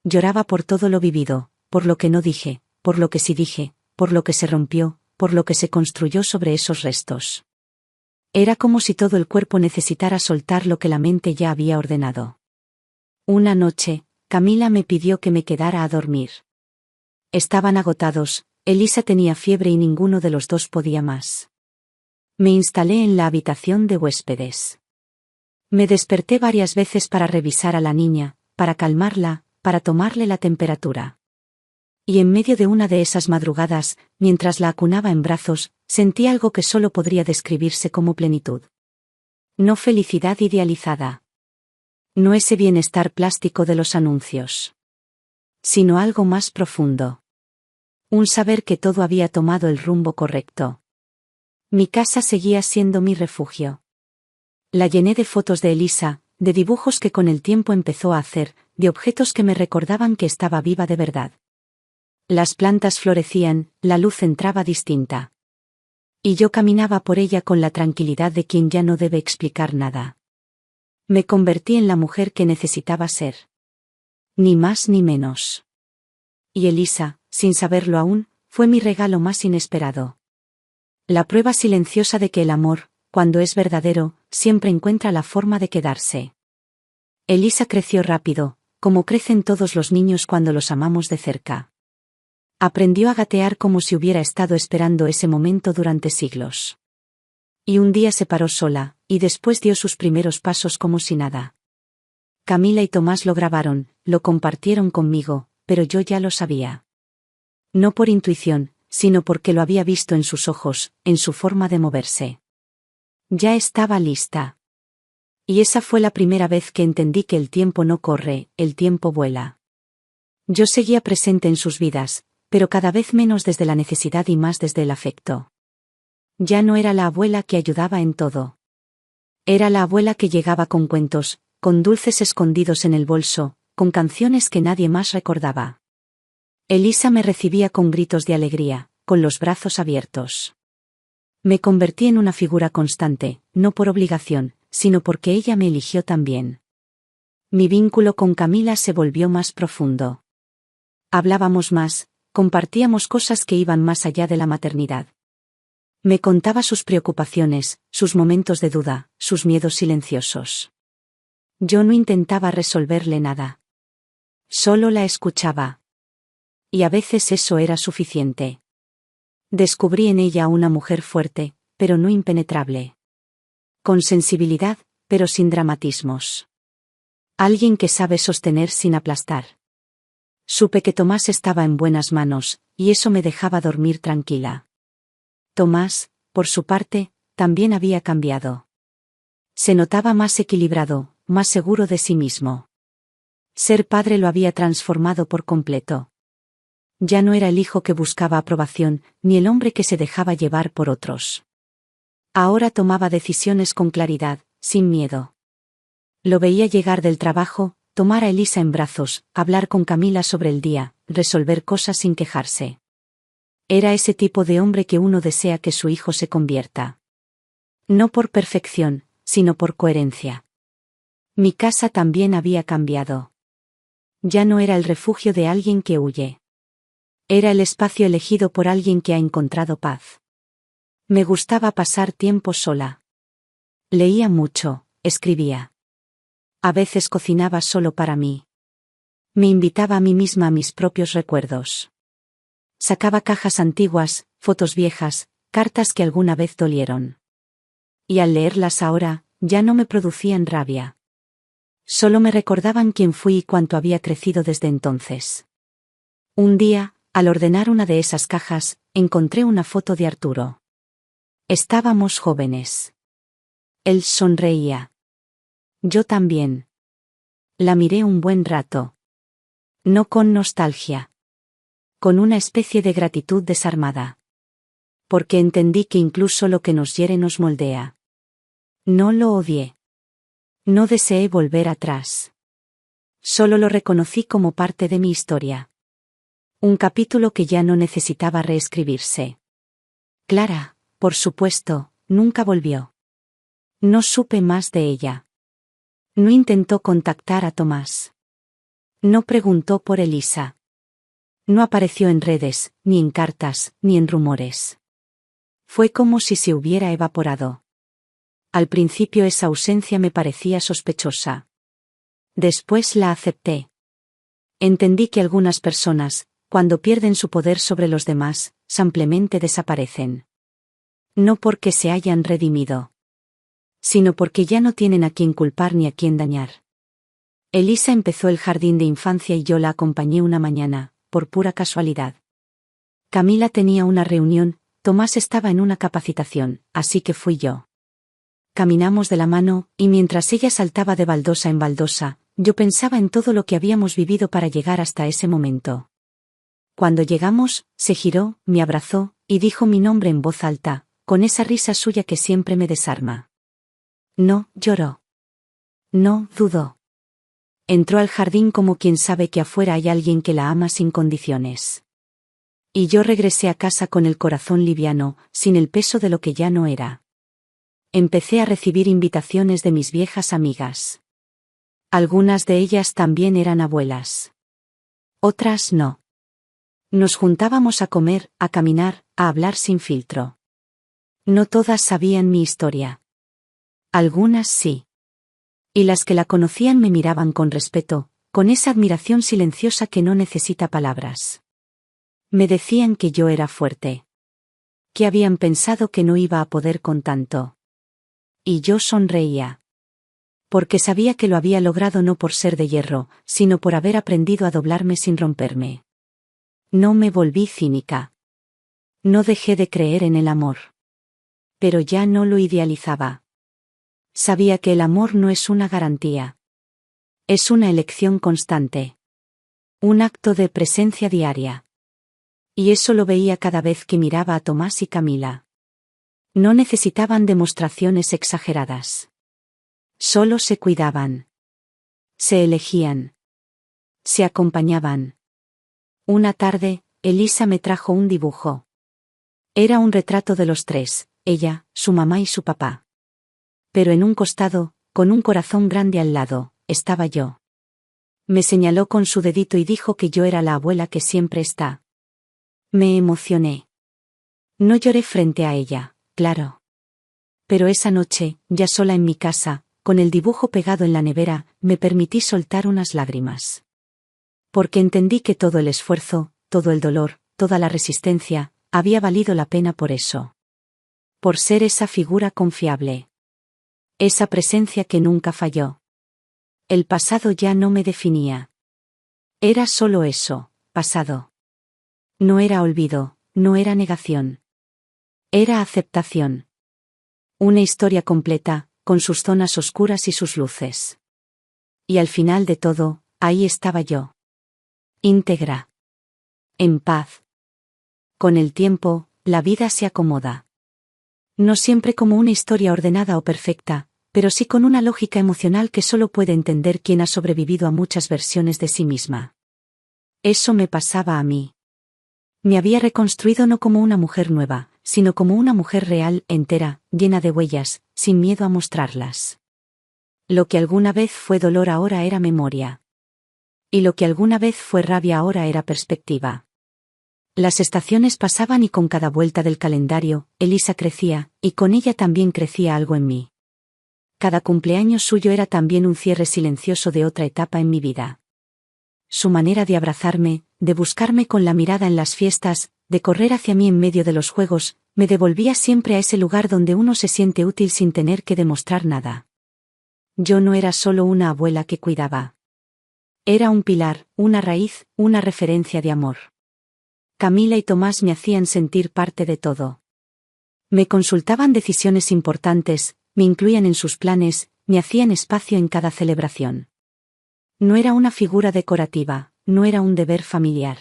A: Lloraba por todo lo vivido, por lo que no dije, por lo que sí dije, por lo que se rompió, por lo que se construyó sobre esos restos. Era como si todo el cuerpo necesitara soltar lo que la mente ya había ordenado. Una noche, Camila me pidió que me quedara a dormir. Estaban agotados, Elisa tenía fiebre y ninguno de los dos podía más. Me instalé en la habitación de huéspedes. Me desperté varias veces para revisar a la niña, para calmarla, para tomarle la temperatura. Y en medio de una de esas madrugadas, mientras la acunaba en brazos, sentí algo que solo podría describirse como plenitud. No felicidad idealizada. No ese bienestar plástico de los anuncios. Sino algo más profundo. Un saber que todo había tomado el rumbo correcto. Mi casa seguía siendo mi refugio. La llené de fotos de Elisa, de dibujos que con el tiempo empezó a hacer, de objetos que me recordaban que estaba viva de verdad. Las plantas florecían, la luz entraba distinta. Y yo caminaba por ella con la tranquilidad de quien ya no debe explicar nada. Me convertí en la mujer que necesitaba ser. Ni más ni menos. Y Elisa, sin saberlo aún, fue mi regalo más inesperado. La prueba silenciosa de que el amor, cuando es verdadero, siempre encuentra la forma de quedarse. Elisa creció rápido, como crecen todos los niños cuando los amamos de cerca. Aprendió a gatear como si hubiera estado esperando ese momento durante siglos. Y un día se paró sola, y después dio sus primeros pasos como si nada. Camila y Tomás lo grabaron, lo compartieron conmigo, pero yo ya lo sabía. No por intuición, sino porque lo había visto en sus ojos, en su forma de moverse. Ya estaba lista. Y esa fue la primera vez que entendí que el tiempo no corre, el tiempo vuela. Yo seguía presente en sus vidas, pero cada vez menos desde la necesidad y más desde el afecto. Ya no era la abuela que ayudaba en todo. Era la abuela que llegaba con cuentos, con dulces escondidos en el bolso, con canciones que nadie más recordaba. Elisa me recibía con gritos de alegría, con los brazos abiertos. Me convertí en una figura constante, no por obligación, sino porque ella me eligió también. Mi vínculo con Camila se volvió más profundo. Hablábamos más, compartíamos cosas que iban más allá de la maternidad. Me contaba sus preocupaciones, sus momentos de duda, sus miedos silenciosos. Yo no intentaba resolverle nada. Solo la escuchaba. Y a veces eso era suficiente. Descubrí en ella una mujer fuerte, pero no impenetrable. Con sensibilidad, pero sin dramatismos. Alguien que sabe sostener sin aplastar. Supe que Tomás estaba en buenas manos, y eso me dejaba dormir tranquila. Tomás, por su parte, también había cambiado. Se notaba más equilibrado, más seguro de sí mismo. Ser padre lo había transformado por completo. Ya no era el hijo que buscaba aprobación, ni el hombre que se dejaba llevar por otros. Ahora tomaba decisiones con claridad, sin miedo. Lo veía llegar del trabajo, tomar a Elisa en brazos, hablar con Camila sobre el día, resolver cosas sin quejarse. Era ese tipo de hombre que uno desea que su hijo se convierta. No por perfección, sino por coherencia. Mi casa también había cambiado. Ya no era el refugio de alguien que huye. Era el espacio elegido por alguien que ha encontrado paz. Me gustaba pasar tiempo sola. Leía mucho, escribía. A veces cocinaba solo para mí. Me invitaba a mí misma a mis propios recuerdos. Sacaba cajas antiguas, fotos viejas, cartas que alguna vez dolieron. Y al leerlas ahora, ya no me producían rabia. Solo me recordaban quién fui y cuánto había crecido desde entonces. Un día, al ordenar una de esas cajas, encontré una foto de Arturo. Estábamos jóvenes. Él sonreía. Yo también. La miré un buen rato. No con nostalgia. Con una especie de gratitud desarmada. Porque entendí que incluso lo que nos hiere nos moldea. No lo odié. No deseé volver atrás. Solo lo reconocí como parte de mi historia. Un capítulo que ya no necesitaba reescribirse. Clara, por supuesto, nunca volvió. No supe más de ella. No intentó contactar a Tomás. No preguntó por Elisa. No apareció en redes, ni en cartas, ni en rumores. Fue como si se hubiera evaporado. Al principio esa ausencia me parecía sospechosa. Después la acepté. Entendí que algunas personas, cuando pierden su poder sobre los demás, simplemente desaparecen. No porque se hayan redimido, sino porque ya no tienen a quien culpar ni a quien dañar. Elisa empezó el jardín de infancia y yo la acompañé una mañana, por pura casualidad. Camila tenía una reunión, Tomás estaba en una capacitación, así que fui yo. Caminamos de la mano, y mientras ella saltaba de baldosa en baldosa, yo pensaba en todo lo que habíamos vivido para llegar hasta ese momento. Cuando llegamos, se giró, me abrazó, y dijo mi nombre en voz alta, con esa risa suya que siempre me desarma. No, lloró. No, dudó. Entró al jardín como quien sabe que afuera hay alguien que la ama sin condiciones. Y yo regresé a casa con el corazón liviano, sin el peso de lo que ya no era. Empecé a recibir invitaciones de mis viejas amigas. Algunas de ellas también eran abuelas. Otras no. Nos juntábamos a comer, a caminar, a hablar sin filtro. No todas sabían mi historia. Algunas sí. Y las que la conocían me miraban con respeto, con esa admiración silenciosa que no necesita palabras. Me decían que yo era fuerte. Que habían pensado que no iba a poder con tanto. Y yo sonreía. Porque sabía que lo había logrado no por ser de hierro, sino por haber aprendido a doblarme sin romperme. No me volví cínica. No dejé de creer en el amor. Pero ya no lo idealizaba. Sabía que el amor no es una garantía. Es una elección constante. Un acto de presencia diaria. Y eso lo veía cada vez que miraba a Tomás y Camila. No necesitaban demostraciones exageradas. Solo se cuidaban. Se elegían. Se acompañaban. Una tarde, Elisa me trajo un dibujo. Era un retrato de los tres, ella, su mamá y su papá. Pero en un costado, con un corazón grande al lado, estaba yo. Me señaló con su dedito y dijo que yo era la abuela que siempre está. Me emocioné. No lloré frente a ella, claro. Pero esa noche, ya sola en mi casa, con el dibujo pegado en la nevera, me permití soltar unas lágrimas. Porque entendí que todo el esfuerzo, todo el dolor, toda la resistencia, había valido la pena por eso. Por ser esa figura confiable. Esa presencia que nunca falló. El pasado ya no me definía. Era solo eso, pasado. No era olvido, no era negación. Era aceptación. Una historia completa, con sus zonas oscuras y sus luces. Y al final de todo, ahí estaba yo. Íntegra. En paz. Con el tiempo, la vida se acomoda. No siempre como una historia ordenada o perfecta, pero sí con una lógica emocional que solo puede entender quien ha sobrevivido a muchas versiones de sí misma. Eso me pasaba a mí. Me había reconstruido no como una mujer nueva, sino como una mujer real, entera, llena de huellas, sin miedo a mostrarlas. Lo que alguna vez fue dolor ahora era memoria. Y lo que alguna vez fue rabia ahora era perspectiva. Las estaciones pasaban y con cada vuelta del calendario, Elisa crecía, y con ella también crecía algo en mí. Cada cumpleaños suyo era también un cierre silencioso de otra etapa en mi vida. Su manera de abrazarme, de buscarme con la mirada en las fiestas, de correr hacia mí en medio de los juegos, me devolvía siempre a ese lugar donde uno se siente útil sin tener que demostrar nada. Yo no era solo una abuela que cuidaba. Era un pilar, una raíz, una referencia de amor. Camila y Tomás me hacían sentir parte de todo. Me consultaban decisiones importantes, me incluían en sus planes, me hacían espacio en cada celebración. No era una figura decorativa, no era un deber familiar.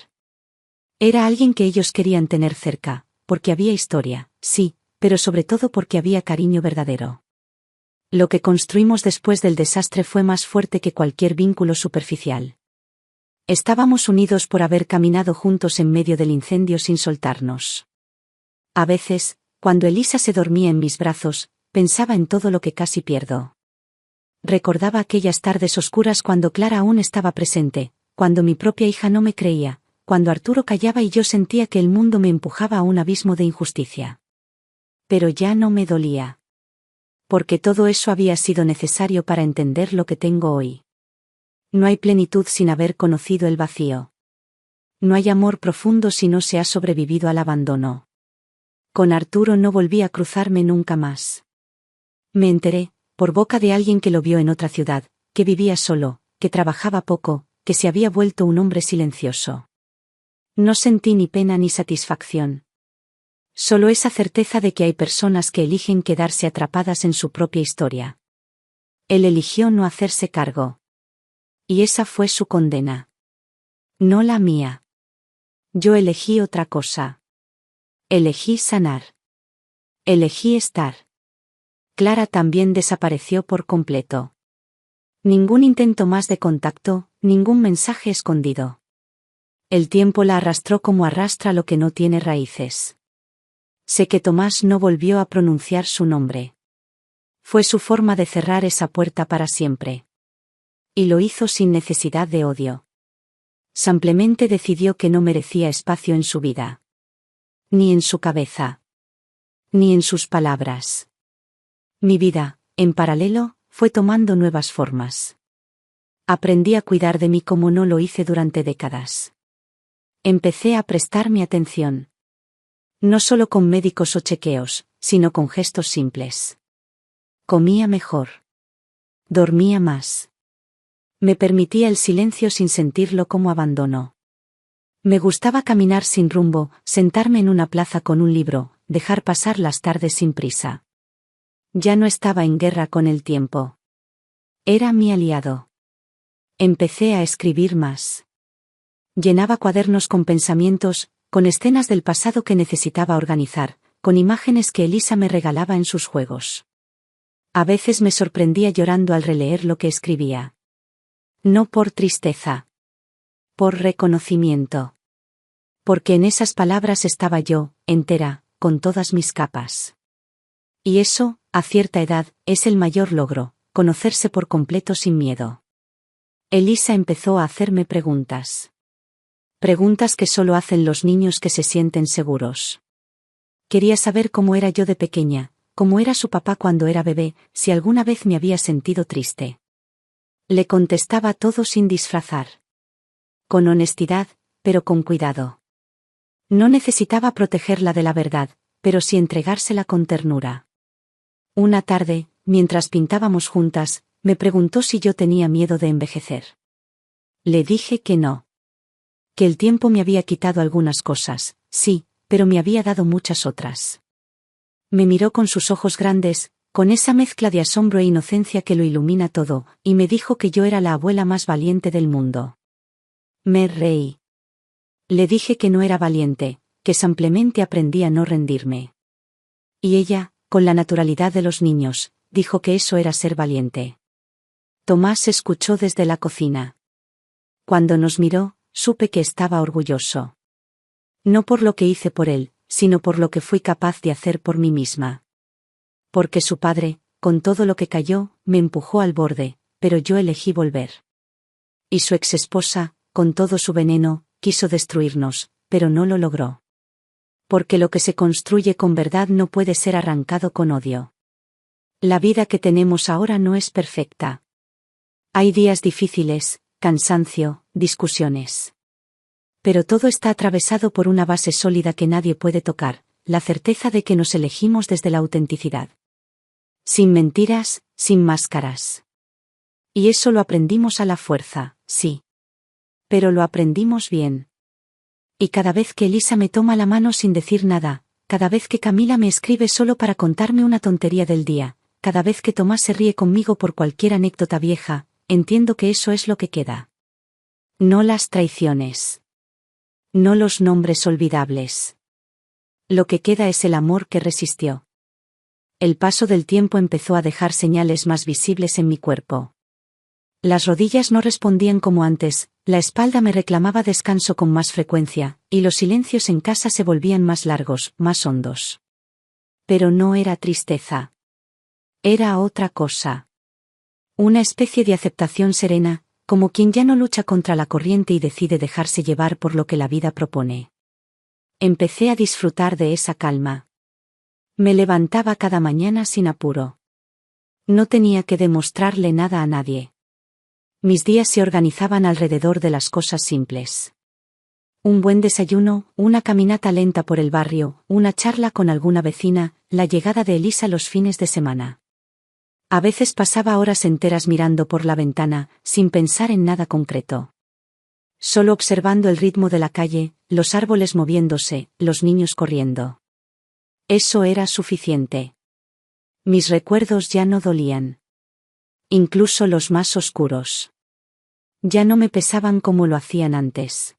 A: Era alguien que ellos querían tener cerca, porque había historia, sí, pero sobre todo porque había cariño verdadero. Lo que construimos después del desastre fue más fuerte que cualquier vínculo superficial. Estábamos unidos por haber caminado juntos en medio del incendio sin soltarnos. A veces, cuando Elisa se dormía en mis brazos, pensaba en todo lo que casi pierdo. Recordaba aquellas tardes oscuras cuando Clara aún estaba presente, cuando mi propia hija no me creía, cuando Arturo callaba y yo sentía que el mundo me empujaba a un abismo de injusticia. Pero ya no me dolía. Porque todo eso había sido necesario para entender lo que tengo hoy. No hay plenitud sin haber conocido el vacío. No hay amor profundo si no se ha sobrevivido al abandono. Con Arturo no volví a cruzarme nunca más. Me enteré, por boca de alguien que lo vio en otra ciudad, que vivía solo, que trabajaba poco, que se había vuelto un hombre silencioso. No sentí ni pena ni satisfacción. Solo esa certeza de que hay personas que eligen quedarse atrapadas en su propia historia. Él eligió no hacerse cargo. Y esa fue su condena. No la mía. Yo elegí otra cosa. Elegí sanar. Elegí estar. Clara también desapareció por completo. Ningún intento más de contacto, ningún mensaje escondido. El tiempo la arrastró como arrastra lo que no tiene raíces. Sé que Tomás no volvió a pronunciar su nombre. Fue su forma de cerrar esa puerta para siempre. Y lo hizo sin necesidad de odio. Simplemente decidió que no merecía espacio en su vida. Ni en su cabeza. Ni en sus palabras. Mi vida, en paralelo, fue tomando nuevas formas. Aprendí a cuidar de mí como no lo hice durante décadas. Empecé a prestarme atención. No solo con médicos o chequeos, sino con gestos simples. Comía mejor. Dormía más. Me permitía el silencio sin sentirlo como abandono. Me gustaba caminar sin rumbo, sentarme en una plaza con un libro, dejar pasar las tardes sin prisa. Ya no estaba en guerra con el tiempo. Era mi aliado. Empecé a escribir más. Llenaba cuadernos con pensamientos, con escenas del pasado que necesitaba organizar, con imágenes que Elisa me regalaba en sus juegos. A veces me sorprendía llorando al releer lo que escribía. No por tristeza. Por reconocimiento. Porque en esas palabras estaba yo, entera, con todas mis capas. Y eso, a cierta edad, es el mayor logro, conocerse por completo sin miedo. Elisa empezó a hacerme preguntas. Preguntas que solo hacen los niños que se sienten seguros. Quería saber cómo era yo de pequeña, cómo era su papá cuando era bebé, si alguna vez me había sentido triste. Le contestaba todo sin disfrazar. Con honestidad, pero con cuidado. No necesitaba protegerla de la verdad, pero sí entregársela con ternura. Una tarde, mientras pintábamos juntas, me preguntó si yo tenía miedo de envejecer. Le dije que no. Que el tiempo me había quitado algunas cosas, sí, pero me había dado muchas otras. Me miró con sus ojos grandes, con esa mezcla de asombro e inocencia que lo ilumina todo, y me dijo que yo era la abuela más valiente del mundo. Me reí. Le dije que no era valiente, que simplemente aprendí a no rendirme. Y ella, con la naturalidad de los niños, dijo que eso era ser valiente. Tomás escuchó desde la cocina. Cuando nos miró, supe que estaba orgulloso. No por lo que hice por él, sino por lo que fui capaz de hacer por mí misma. Porque su padre, con todo lo que cayó, me empujó al borde, pero yo elegí volver. Y su exesposa, con todo su veneno, quiso destruirnos, pero no lo logró. Porque lo que se construye con verdad no puede ser arrancado con odio. La vida que tenemos ahora no es perfecta. Hay días difíciles, cansancio, discusiones. Pero todo está atravesado por una base sólida que nadie puede tocar, la certeza de que nos elegimos desde la autenticidad. Sin mentiras, sin máscaras. Y eso lo aprendimos a la fuerza, sí. Pero lo aprendimos bien. Y cada vez que Elisa me toma la mano sin decir nada, cada vez que Camila me escribe solo para contarme una tontería del día, cada vez que Tomás se ríe conmigo por cualquier anécdota vieja, entiendo que eso es lo que queda. No las traiciones. No los nombres olvidables. Lo que queda es el amor que resistió. El paso del tiempo empezó a dejar señales más visibles en mi cuerpo. Las rodillas no respondían como antes, la espalda me reclamaba descanso con más frecuencia, y los silencios en casa se volvían más largos, más hondos. Pero no era tristeza. Era otra cosa. Una especie de aceptación serena, como quien ya no lucha contra la corriente y decide dejarse llevar por lo que la vida propone. Empecé a disfrutar de esa calma. Me levantaba cada mañana sin apuro. No tenía que demostrarle nada a nadie. Mis días se organizaban alrededor de las cosas simples. Un buen desayuno, una caminata lenta por el barrio, una charla con alguna vecina, la llegada de Elisa los fines de semana. A veces pasaba horas enteras mirando por la ventana, sin pensar en nada concreto. Solo observando el ritmo de la calle, los árboles moviéndose, los niños corriendo. Eso era suficiente. Mis recuerdos ya no dolían. Incluso los más oscuros. Ya no me pesaban como lo hacían antes.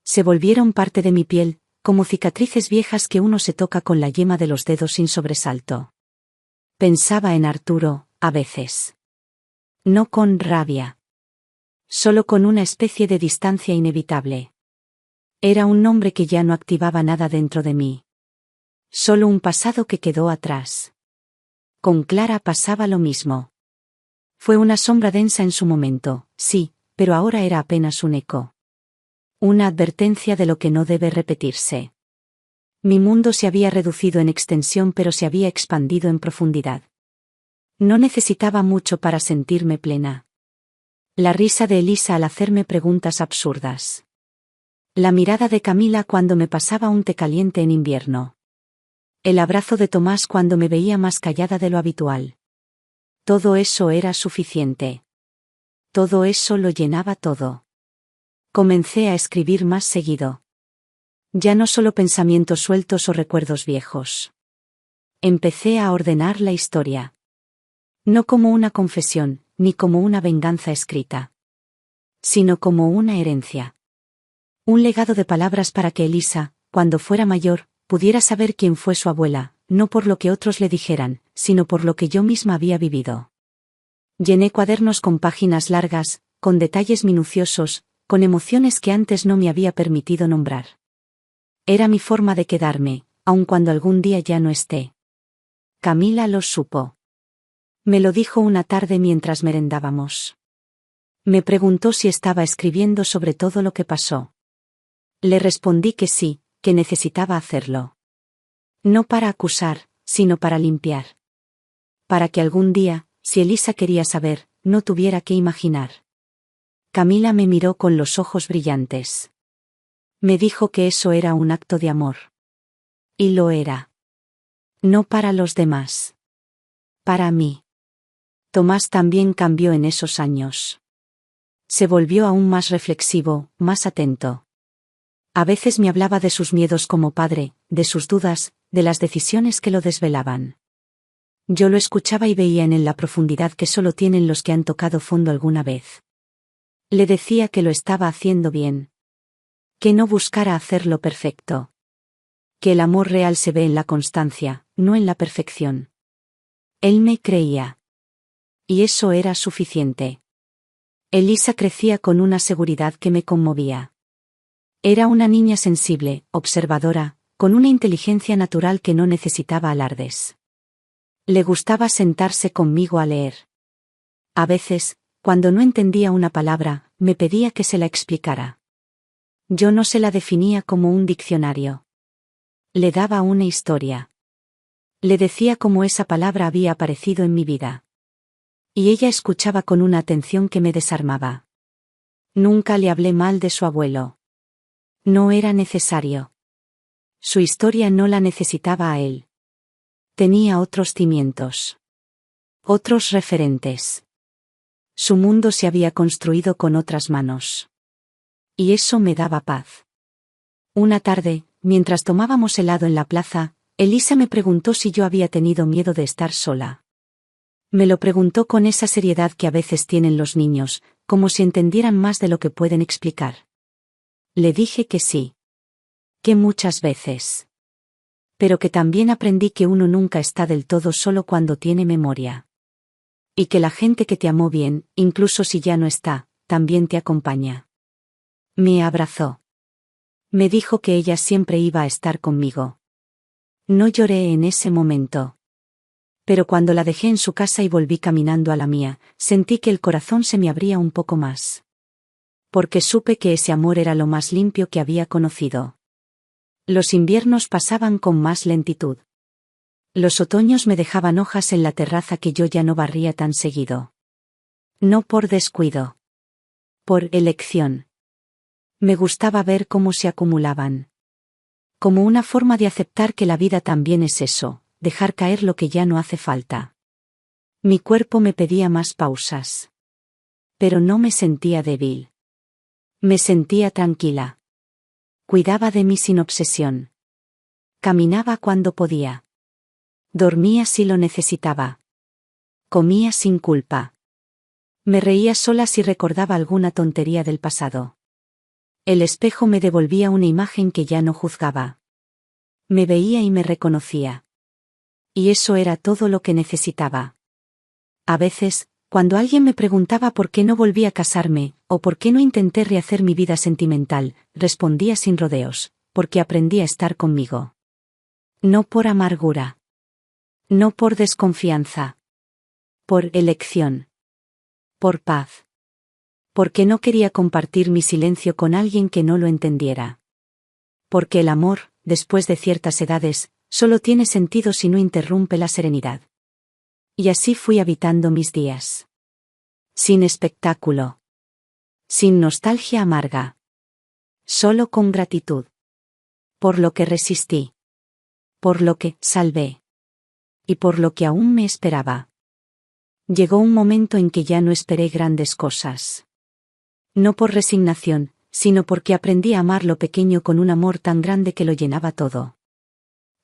A: Se volvieron parte de mi piel, como cicatrices viejas que uno se toca con la yema de los dedos sin sobresalto. Pensaba en Arturo, a veces. No con rabia. Solo con una especie de distancia inevitable. Era un nombre que ya no activaba nada dentro de mí. Solo un pasado que quedó atrás. Con Clara pasaba lo mismo. Fue una sombra densa en su momento, sí, pero ahora era apenas un eco. Una advertencia de lo que no debe repetirse. Mi mundo se había reducido en extensión pero se había expandido en profundidad. No necesitaba mucho para sentirme plena. La risa de Elisa al hacerme preguntas absurdas. La mirada de Camila cuando me pasaba un té caliente en invierno. El abrazo de Tomás cuando me veía más callada de lo habitual. Todo eso era suficiente. Todo eso lo llenaba todo. Comencé a escribir más seguido. Ya no solo pensamientos sueltos o recuerdos viejos. Empecé a ordenar la historia. No como una confesión, ni como una venganza escrita. Sino como una herencia. Un legado de palabras para que Elisa, cuando fuera mayor, pudiera saber quién fue su abuela, no por lo que otros le dijeran, sino por lo que yo misma había vivido. Llené cuadernos con páginas largas, con detalles minuciosos, con emociones que antes no me había permitido nombrar. Era mi forma de quedarme, aun cuando algún día ya no esté. Camila lo supo. Me lo dijo una tarde mientras merendábamos. Me preguntó si estaba escribiendo sobre todo lo que pasó. Le respondí que sí, que necesitaba hacerlo. No para acusar, sino para limpiar. Para que algún día, si Elisa quería saber, no tuviera que imaginar. Camila me miró con los ojos brillantes. Me dijo que eso era un acto de amor. Y lo era. No para los demás. Para mí. Tomás también cambió en esos años. Se volvió aún más reflexivo, más atento. A veces me hablaba de sus miedos como padre, de sus dudas, de las decisiones que lo desvelaban. Yo lo escuchaba y veía en él la profundidad que solo tienen los que han tocado fondo alguna vez. Le decía que lo estaba haciendo bien. Que no buscara hacerlo perfecto. Que el amor real se ve en la constancia, no en la perfección. Él me creía. Y eso era suficiente. Elisa crecía con una seguridad que me conmovía. Era una niña sensible, observadora, con una inteligencia natural que no necesitaba alardes. Le gustaba sentarse conmigo a leer. A veces, cuando no entendía una palabra, me pedía que se la explicara. Yo no se la definía como un diccionario. Le daba una historia. Le decía cómo esa palabra había aparecido en mi vida. Y ella escuchaba con una atención que me desarmaba. Nunca le hablé mal de su abuelo. No era necesario. Su historia no la necesitaba a él. Tenía otros cimientos. Otros referentes. Su mundo se había construido con otras manos. Y eso me daba paz. Una tarde, mientras tomábamos helado en la plaza, Elisa me preguntó si yo había tenido miedo de estar sola. Me lo preguntó con esa seriedad que a veces tienen los niños, como si entendieran más de lo que pueden explicar. Le dije que sí. Que muchas veces. Pero que también aprendí que uno nunca está del todo solo cuando tiene memoria. Y que la gente que te amó bien, incluso si ya no está, también te acompaña. Me abrazó. Me dijo que ella siempre iba a estar conmigo. No lloré en ese momento. Pero cuando la dejé en su casa y volví caminando a la mía, sentí que el corazón se me abría un poco más. Porque supe que ese amor era lo más limpio que había conocido. Los inviernos pasaban con más lentitud. Los otoños me dejaban hojas en la terraza que yo ya no barría tan seguido. No por descuido. Por elección. Me gustaba ver cómo se acumulaban. Como una forma de aceptar que la vida también es eso, dejar caer lo que ya no hace falta. Mi cuerpo me pedía más pausas. Pero no me sentía débil. Me sentía tranquila. Cuidaba de mí sin obsesión. Caminaba cuando podía. Dormía si lo necesitaba. Comía sin culpa. Me reía sola si recordaba alguna tontería del pasado. El espejo me devolvía una imagen que ya no juzgaba. Me veía y me reconocía. Y eso era todo lo que necesitaba. A veces, cuando alguien me preguntaba por qué no volví a casarme, o por qué no intenté rehacer mi vida sentimental, respondía sin rodeos, porque aprendí a estar conmigo. No por amargura. No por desconfianza. Por elección. Por paz. Porque no quería compartir mi silencio con alguien que no lo entendiera. Porque el amor, después de ciertas edades, solo tiene sentido si no interrumpe la serenidad. Y así fui habitando mis días. Sin espectáculo. Sin nostalgia amarga. Solo con gratitud. Por lo que resistí. Por lo que salvé. Y por lo que aún me esperaba. Llegó un momento en que ya no esperé grandes cosas. No por resignación, sino porque aprendí a amar lo pequeño con un amor tan grande que lo llenaba todo.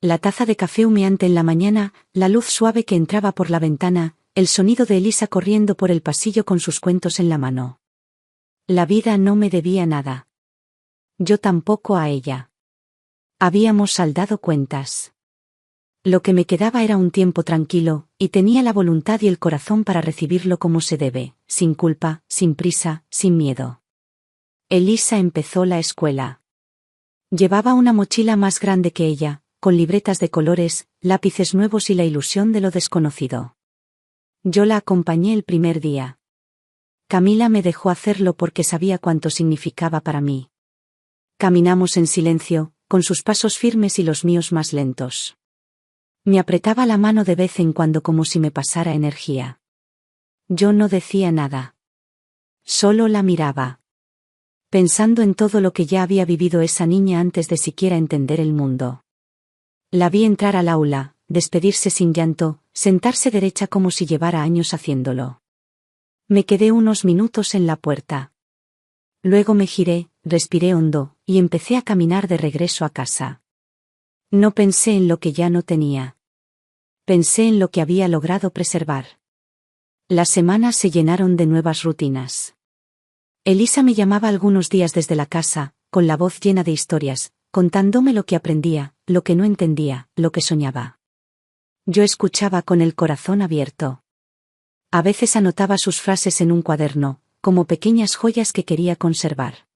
A: La taza de café humeante en la mañana, la luz suave que entraba por la ventana, el sonido de Elisa corriendo por el pasillo con sus cuentos en la mano. La vida no me debía nada. Yo tampoco a ella. Habíamos saldado cuentas. Lo que me quedaba era un tiempo tranquilo, y tenía la voluntad y el corazón para recibirlo como se debe, sin culpa, sin prisa, sin miedo. Elisa empezó la escuela. Llevaba una mochila más grande que ella, con libretas de colores, lápices nuevos y la ilusión de lo desconocido. Yo la acompañé el primer día. Camila me dejó hacerlo porque sabía cuánto significaba para mí. Caminamos en silencio, con sus pasos firmes y los míos más lentos. Me apretaba la mano de vez en cuando como si me pasara energía. Yo no decía nada. Solo la miraba. Pensando en todo lo que ya había vivido esa niña antes de siquiera entender el mundo. La vi entrar al aula, despedirse sin llanto, sentarse derecha como si llevara años haciéndolo. Me quedé unos minutos en la puerta. Luego me giré, respiré hondo, y empecé a caminar de regreso a casa. No pensé en lo que ya no tenía. Pensé en lo que había logrado preservar. Las semanas se llenaron de nuevas rutinas. Elisa me llamaba algunos días desde la casa, con la voz llena de historias, contándome lo que aprendía, lo que no entendía, lo que soñaba. Yo escuchaba con el corazón abierto. A veces anotaba sus frases en un cuaderno, como pequeñas joyas que quería conservar.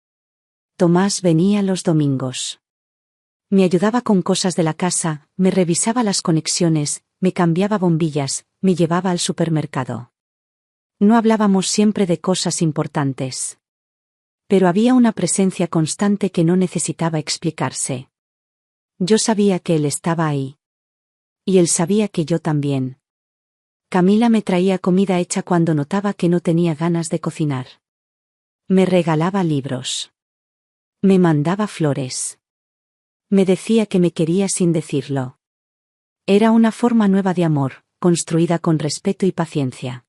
A: Tomás venía los domingos. Me ayudaba con cosas de la casa, me revisaba las conexiones, me cambiaba bombillas, me llevaba al supermercado. No hablábamos siempre de cosas importantes. Pero había una presencia constante que no necesitaba explicarse. Yo sabía que él estaba ahí. Y él sabía que yo también. Camila me traía comida hecha cuando notaba que no tenía ganas de cocinar. Me regalaba libros. Me mandaba flores. Me decía que me quería sin decirlo. Era una forma nueva de amor, construida con respeto y paciencia.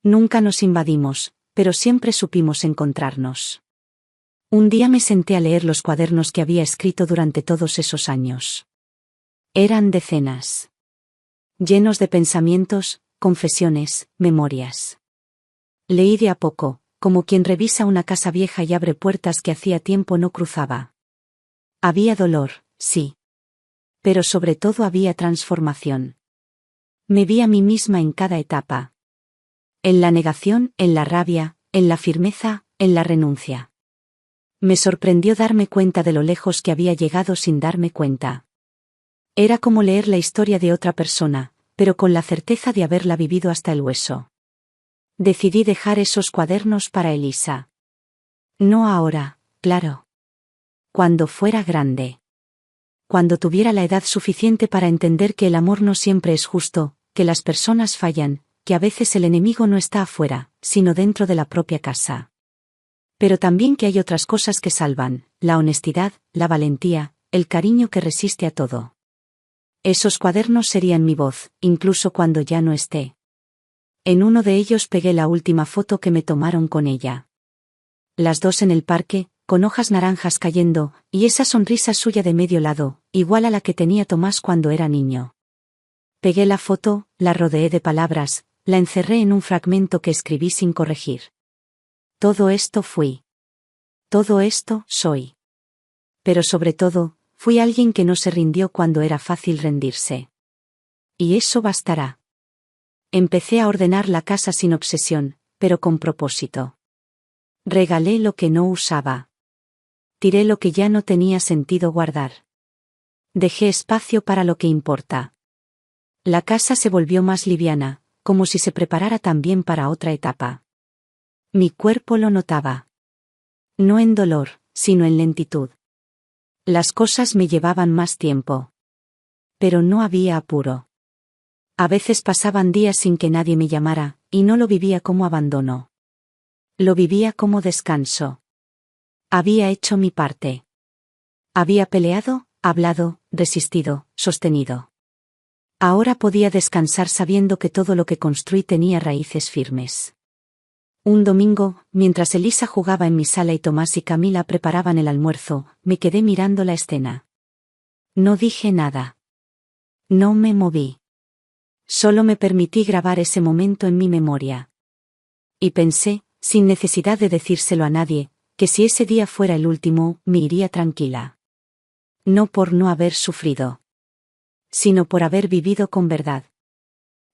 A: Nunca nos invadimos, pero siempre supimos encontrarnos. Un día me senté a leer los cuadernos que había escrito durante todos esos años. Eran decenas. Llenos de pensamientos, confesiones, memorias. Leí de a poco, como quien revisa una casa vieja y abre puertas que hacía tiempo no cruzaba. Había dolor, sí. Pero sobre todo había transformación. Me vi a mí misma en cada etapa. En la negación, en la rabia, en la firmeza, en la renuncia. Me sorprendió darme cuenta de lo lejos que había llegado sin darme cuenta. Era como leer la historia de otra persona, pero con la certeza de haberla vivido hasta el hueso. Decidí dejar esos cuadernos para Elisa. No ahora, claro. Cuando fuera grande. Cuando tuviera la edad suficiente para entender que el amor no siempre es justo, que las personas fallan, que a veces el enemigo no está afuera, sino dentro de la propia casa. Pero también que hay otras cosas que salvan, la honestidad, la valentía, el cariño que resiste a todo. Esos cuadernos serían mi voz, incluso cuando ya no esté. En uno de ellos pegué la última foto que me tomaron con ella. Las dos en el parque, con hojas naranjas cayendo, y esa sonrisa suya de medio lado, igual a la que tenía Tomás cuando era niño. Pegué la foto, la rodeé de palabras, la encerré en un fragmento que escribí sin corregir. Todo esto fui. Todo esto soy. Pero sobre todo, fui alguien que no se rindió cuando era fácil rendirse. Y eso bastará. Empecé a ordenar la casa sin obsesión, pero con propósito. Regalé lo que no usaba. Tiré lo que ya no tenía sentido guardar. Dejé espacio para lo que importa. La casa se volvió más liviana, como si se preparara también para otra etapa. Mi cuerpo lo notaba. No en dolor, sino en lentitud. Las cosas me llevaban más tiempo. Pero no había apuro. A veces pasaban días sin que nadie me llamara, y no lo vivía como abandono. Lo vivía como descanso. Había hecho mi parte. Había peleado, hablado, resistido, sostenido. Ahora podía descansar sabiendo que todo lo que construí tenía raíces firmes. Un domingo, mientras Elisa jugaba en mi sala y Tomás y Camila preparaban el almuerzo, me quedé mirando la escena. No dije nada. No me moví. Solo me permití grabar ese momento en mi memoria. Y pensé, sin necesidad de decírselo a nadie, que si ese día fuera el último, me iría tranquila. No por no haber sufrido, sino por haber vivido con verdad.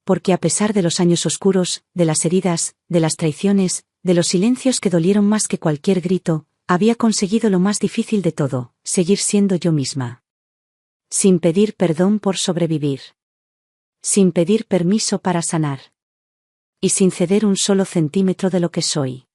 A: Porque a pesar de los años oscuros, de las heridas, de las traiciones, de los silencios que dolieron más que cualquier grito, había conseguido lo más difícil de todo, seguir siendo yo misma. Sin pedir perdón por sobrevivir. Sin pedir permiso para sanar. Y sin ceder un solo centímetro de lo que soy.